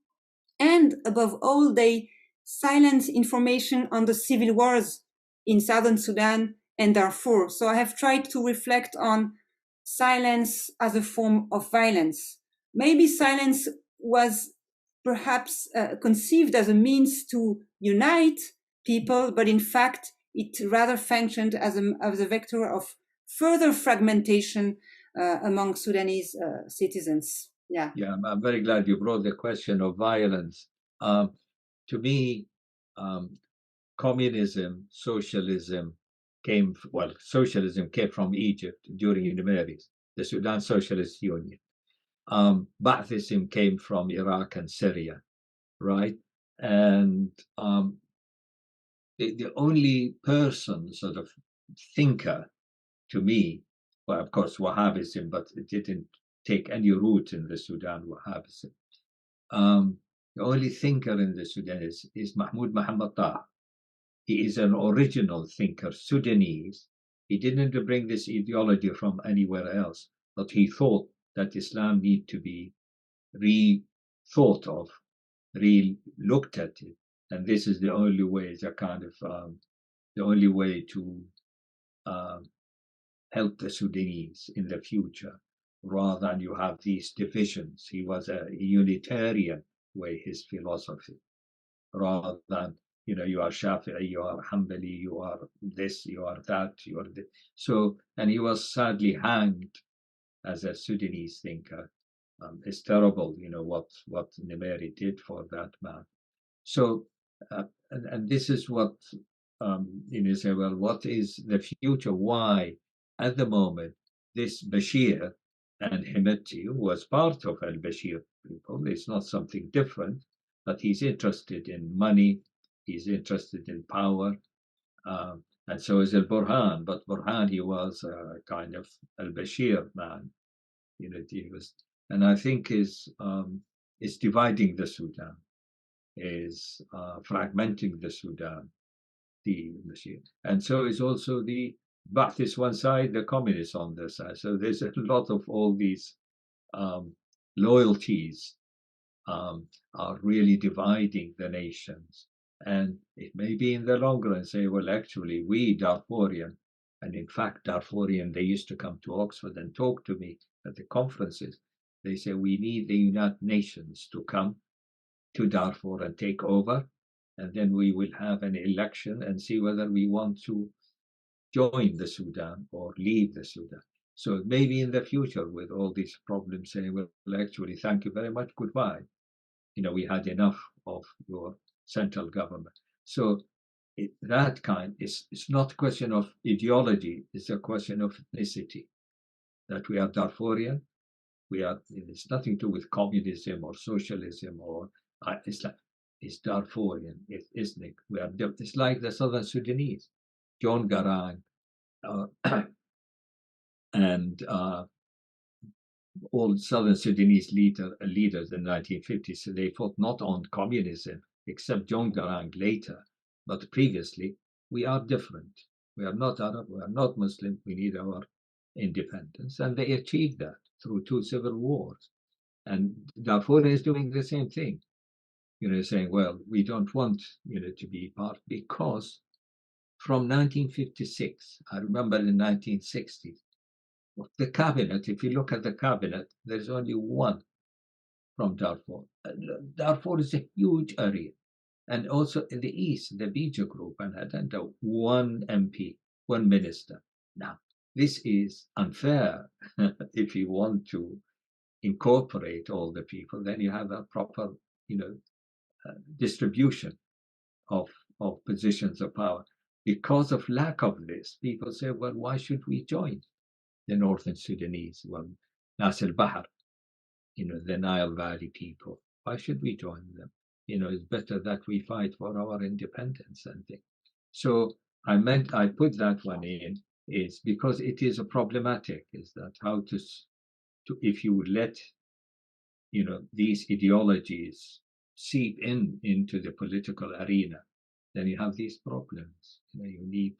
And above all, they silence information on the civil wars in southern Sudan and Darfur. So I have tried to reflect on silence as a form of violence. Maybe silence was perhaps conceived as a means to unite people, but in fact, it rather functioned as a vector of further fragmentation among Sudanese citizens. Yeah.
Yeah, I'm very glad you brought the question of violence. To me, communism, socialism socialism came from Egypt during the Marys, the Sudan Socialist Union. Ba'athism came from Iraq and Syria, right? And the only person, sort of thinker, to me, well, of course, Wahhabism, but it didn't take any root in the Sudan, Wahhabism. The only thinker in the Sudan is Mahmoud Muhammad Taha. He is an original thinker, Sudanese. He didn't bring this ideology from anywhere else, but he thought that Islam need to be re-thought of, re-looked at it. And this is the only way, the only way to help the Sudanese in the future, rather than you have these divisions. He was a Unitarian way, his philosophy, rather than, you are Shafi'i, you are Hanbali, you are this, you are that, you are this. So, and he was sadly hanged as a Sudanese thinker. It's terrible, what Nimeri did for that man. So, and this is what, you say, well, what is the future? Why, at the moment, this Bashir and Hemeti, who was part of al-Bashir people, it's not something different, but he's interested in money, he's interested in power, and so is al-Burhan. But Burhan, he was a kind of al-Bashir man, he was, and I think is dividing the Sudan, is fragmenting the Sudan, the Bashir. And so is also the Ba'athist one side, the communists on the side. So there's a lot of all these loyalties are really dividing the nations. And it may be in the long run say, well, actually, we Darfurian, and in fact, Darfurian, they used to come to Oxford and talk to me at the conferences. They say, we need the United Nations to come to Darfur and take over, and then we will have an election and see whether we want to join the Sudan or leave the Sudan. So maybe in the future, with all these problems, saying, well, actually, thank you very much, goodbye. We had enough of your central government. So that kind it's not a question of ideology, it's a question of ethnicity. That we are Darfurian, it's nothing to do with communism or socialism or Islam. It's Darfurian, it's ethnic. It's like the Southern Sudanese, John Garang, and all Southern Sudanese leaders in the 1950s. So they fought not on communism, except John Garang later, but previously, we are different. We are not Arab, we are not Muslim, we need our independence. And they achieved that through 2 civil wars. And Darfur is doing the same thing, saying, well, we don't want, to be part, because from 1956, I remember in 1960s, the cabinet, if you look at the cabinet, there's only one from Darfur. Darfur is a huge area. And also in the east, the Bija group and Hadanda, one MP, one minister. Now, this is unfair. If you want to incorporate all the people, then you have a proper, distribution of positions of power. Because of lack of this, people say, well, why should we join the Northern Sudanese? Well, Nas al-Bahar, the Nile Valley people. Why should we join them? It's better that we fight for our independence and things. So I put that one in is because it is a problematic, is that how to if you let, these ideologies seep into the political arena, then you have these problems. You need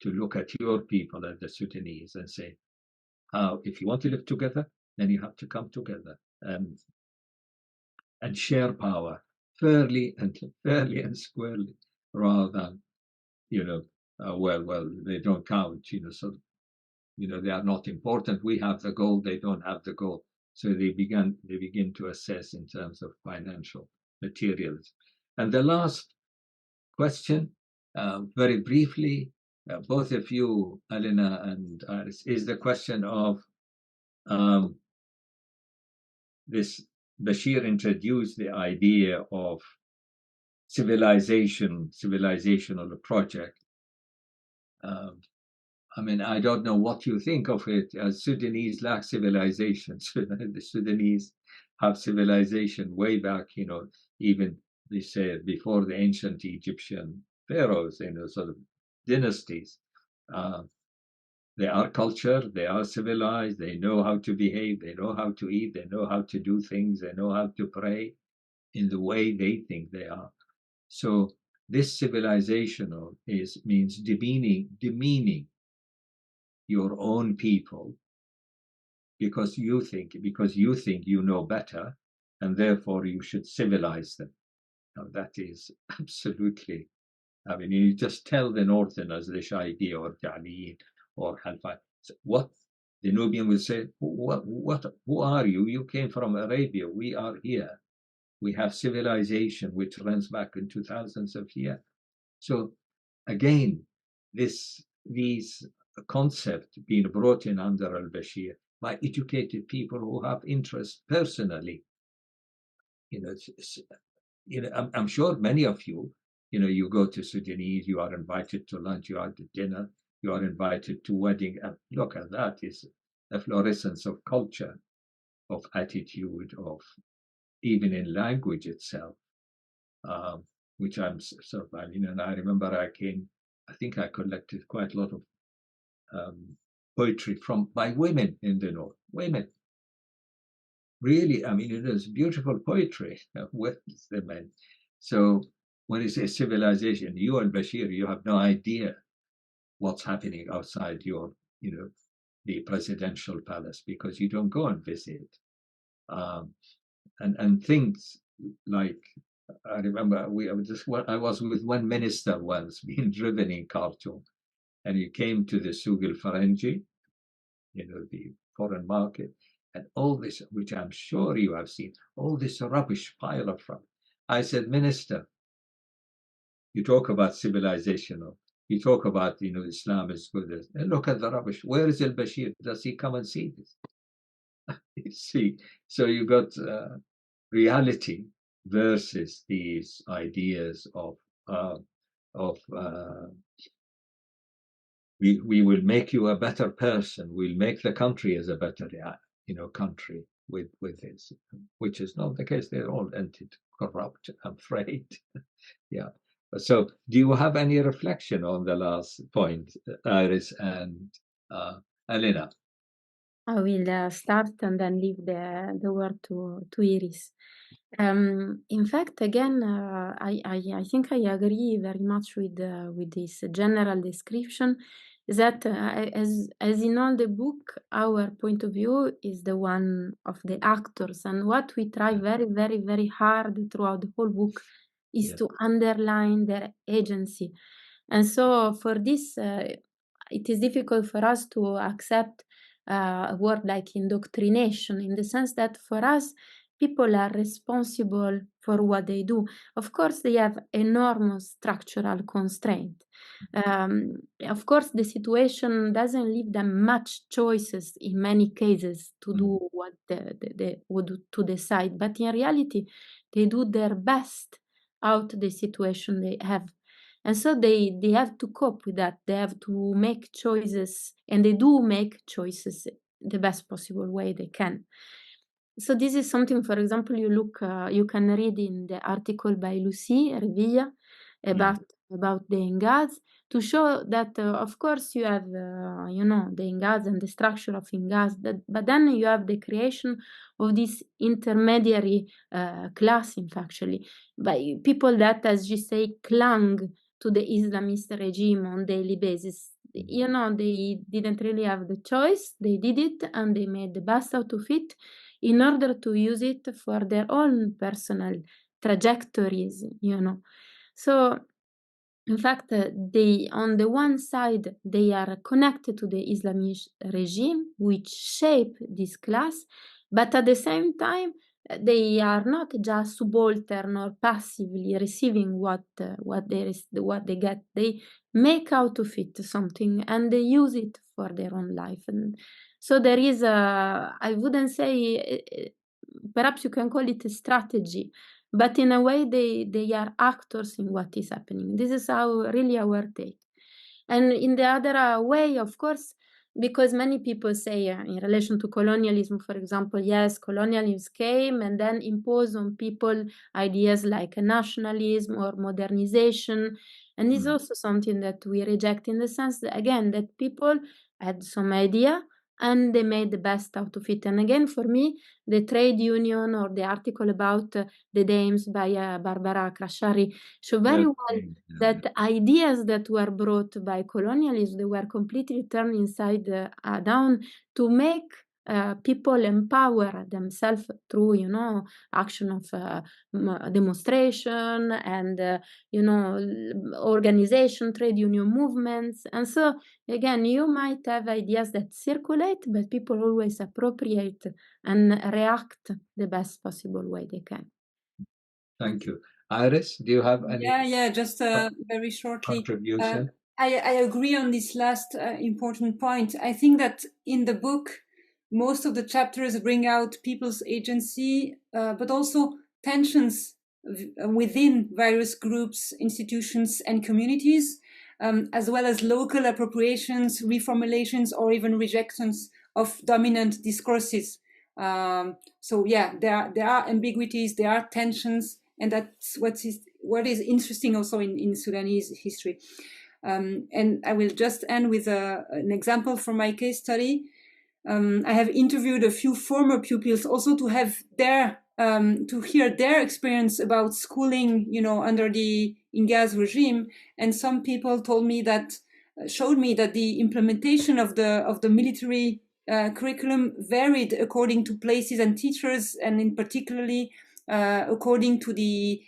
to look at your people, at the Sudanese, and say, if you want to live together, then you have to come together and share power fairly and squarely, rather than, well, they don't count, so, they are not important. We have the gold, they don't have the gold. So they begin to assess in terms of financial materials. And the last question, very briefly, both of you, Elena and Iris, is the question of this. Bashir introduced the idea of civilizational project. I don't know what you think of it. As Sudanese lack civilization. The Sudanese have civilization way back, even they say before the ancient Egyptian pharaohs, sort of dynasties. They are cultured, they are civilized, they know how to behave, they know how to eat, they know how to do things, they know how to pray in the way they think they are. So this civilizational means demeaning your own people because you think you know better, and therefore you should civilize them. Now that is absolutely, you just tell the Northerners, the Shahi or Jaliyin or Halfa, what the Nubian will say, who are you? You came from Arabia, we are here. We have civilization which runs back into thousands of years. So again, these concepts being brought in under al-Bashir by educated people who have interest personally. I'm sure many of you, you go to Sudanese, you are invited to lunch, you are to dinner, you are invited to wedding. And look at that is a fluorescence of culture, of attitude, of even in language itself, which I'm sort of, and I remember I think I collected quite a lot of poetry by women in the North. Women. Really, it is beautiful poetry with the men. So when you say civilization, you and Bashir, you have no idea what's happening outside your, the presidential palace, because you don't go and visit. And things like, I remember I was with one minister once being driven in Khartoum, and he came to the Souk al-Faranji, the foreign market, and all this, which I'm sure you have seen, all this rubbish, pile of rubbish. I said, Minister, you talk about civilization, or you talk about, Islam is good. And look at the rubbish. Where is al-Bashir? Does he come and see this? You see, so you got reality versus these ideas of we will make you a better person. We'll make the country as a better, country with this, which is not the case. They're all ended corrupt, I'm afraid. Yeah. So, do you have any reflection on the last point, Iris and Elena?
I will start and then leave the word to Iris. In fact, again, I think I agree very much with this general description. That as in all the book, our point of view is the one of the actors, and what we try very, very, very hard throughout the whole book is to underline their agency. And so for this, it is difficult for us to accept a word like indoctrination, in the sense that for us, people are responsible for what they do. Of course, they have enormous structural constraint. Of course, the situation doesn't leave them much choices in many cases to do what they would to decide. But in reality, they do their best out the situation they have. And so they have to cope with that. They have to make choices, and they do make choices the best possible way they can. So this is something, for example, you can read in the article by Lucie Revilla about the Inqadh, to show that, of course, you have, the Inqadh and the structure of Inqadh, but then you have the creation of this intermediary class, in fact, actually, by people that, as you say, clung to the Islamist regime on daily basis. They didn't really have the choice. They did it, and they made the best out of it in order to use it for their own personal trajectories, So, in fact, on the one side, they are connected to the Islamist regime, which shape this class, but at the same time, they are not just subaltern or passively receiving what they get. They make out of it something, and they use it for their own life. And so there is I wouldn't say, perhaps you can call it a strategy, but in a way they are actors in what is happening. This is really our take. And in the other way, of course, because many people say in relation to colonialism, for example, yes, colonialism came and then imposed on people ideas like nationalism or modernization. And this is also something that we reject, in the sense that, again, that people had some idea and they made the best out of it. And again, for me, the trade union or the article about the dames by Barbara Krashari show very well that ideas that were brought by colonialism, they were completely turned inside down to make people empower themselves through, action of demonstration and, organization, trade union movements. And so, again, you might have ideas that circulate, but people always appropriate and react the best possible way they can.
Thank you. Iris, do you have any?
Yeah, just very shortly.
Contribution?
I agree on this last important point. I think that in the book, most of the chapters bring out people's agency, but also tensions within various groups, institutions, and communities, as well as local appropriations, reformulations, or even rejections of dominant discourses. So yeah, there are ambiguities, there are tensions, and that's what is interesting also in Sudanese history. And I will just end with an example from my case study. I have interviewed a few former pupils also to have to hear their experience about schooling, under the Inqadh regime. And some people showed me that the implementation of the military curriculum varied according to places and teachers, and in particularly according to the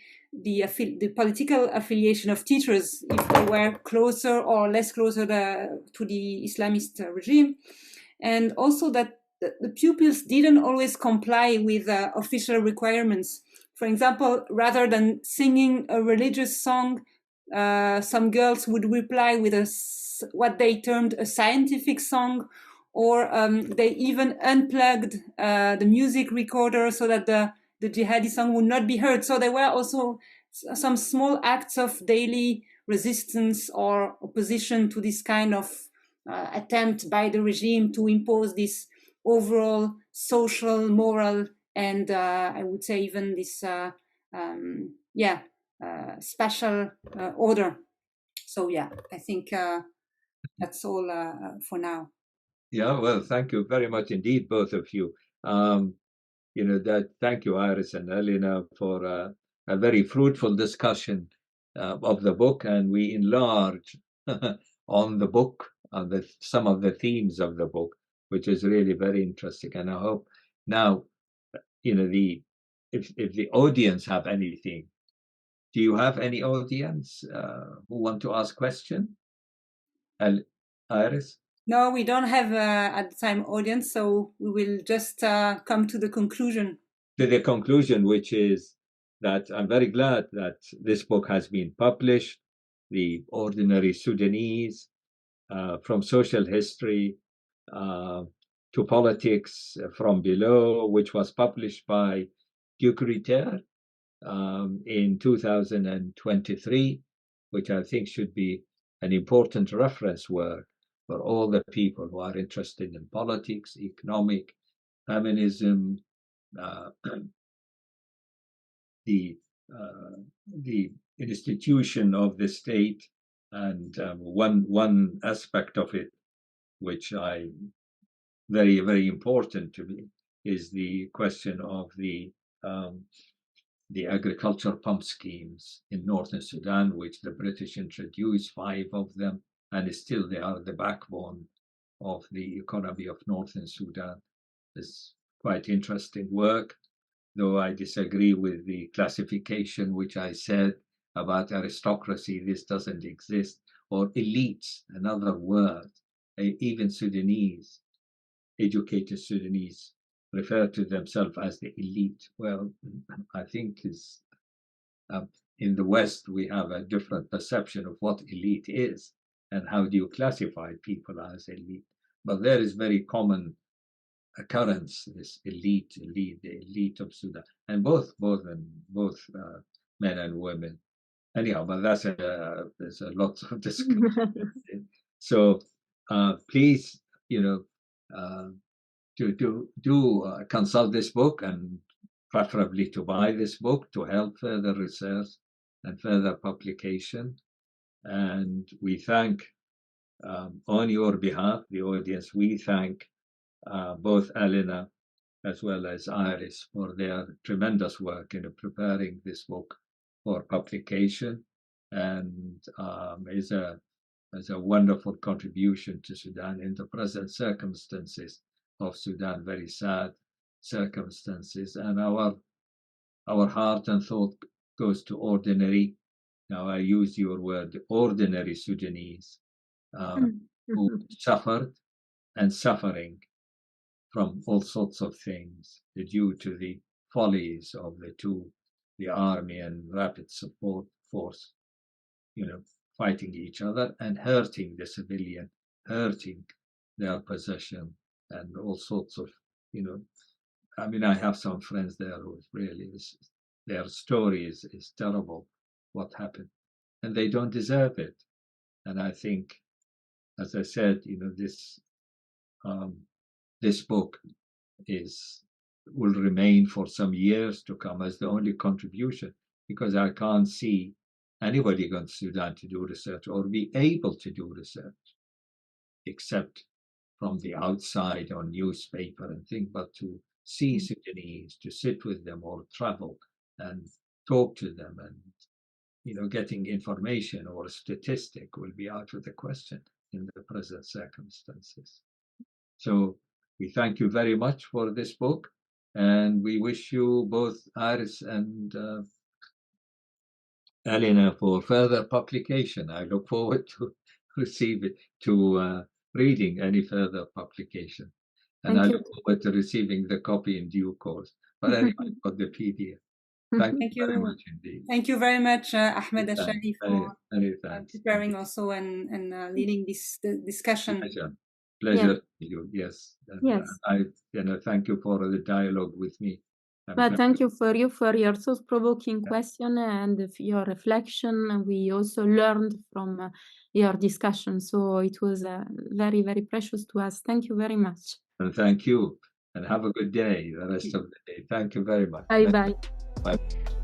political affiliation of teachers, if they were closer or less closer to the Islamist regime. And also that the pupils didn't always comply with official requirements. for example, rather than singing a religious song, some girls would reply with what they termed a scientific song, or they even unplugged the music recorder so that the jihadi song would not be heard. So there were also some small acts of daily resistance or opposition to this kind of attempt by the regime to impose this overall social, moral, and I would say even this special order. So yeah, I think that's all for now.
Yeah, well, thank you very much indeed, both of you. Thank you, Iris and Elena, for a very fruitful discussion of the book, and we enlarge on the book, on some of the themes of the book, which is really very interesting. And I hope now, if the audience have anything, do you have any audience who want to ask question? Iris?
No, we don't have at the time audience, so we will just come to the conclusion.
To the conclusion, which is that I'm very glad that this book has been published, The Ordinary Sudanese, from social history to politics from below, which was published by Gruyter in 2023, which I think should be an important reference work for all the people who are interested in politics, economic, feminism, the institution of the state, and one aspect of it, which I very, very important to me, is the question of the agriculture pump schemes in northern Sudan, which the British introduced, 5 of them, and still they are the backbone of the economy of northern Sudan. It's quite interesting work, though I disagree with the classification which I said about aristocracy. This doesn't exist. Or elites, another word. Even Sudanese, educated Sudanese, refer to themselves as the elite. Well, I think in the West, we have a different perception of what elite is and how do you classify people as elite. But there is very common occurrence, this the elite of Sudan, and both men and women. Anyhow, but there's a lot of discussion. So please, to consult this book, and preferably to buy this book to help further research and further publication. And we thank, on your behalf, the audience, we thank both Elena as well as Iris for their tremendous work in preparing this book for publication, and is a wonderful contribution to Sudan in the present circumstances of Sudan, very sad circumstances. And our heart and thought goes to ordinary, now I use your word, ordinary Sudanese, who suffered and suffering from all sorts of things due to the follies of the army and rapid support force, fighting each other and hurting the civilian, hurting their possession, and all sorts of, I mean, I have some friends there who really, their story is terrible, what happened, and they don't deserve it. And I think, as I said, this book will remain for some years to come as the only contribution, because I can't see anybody going to Sudan to do research or be able to do research except from the outside on newspaper and things, but to see Sudanese, to sit with them or travel and talk to them, and getting information or a statistic will be out of the question in the present circumstances. So we thank you very much for this book, and we wish you both, Iris and Elena, for further publication. I look forward to reading any further publication, and I look forward to receiving the copy in due course. But anyway, got the PDF. Thank you very much indeed.
Thank you very much, Ahmed al-Shahi, for preparing
Indeed.
also and leading this discussion.
Pleasure to you. Yes. And thank you for the dialogue with me.
But thank you for your thought-provoking question and your reflection. We also learned from your discussion, so it was very, very precious to us. Thank you very much.
And thank you, and have a good day the rest of the day. Thank you very much.
Bye-bye.
Bye.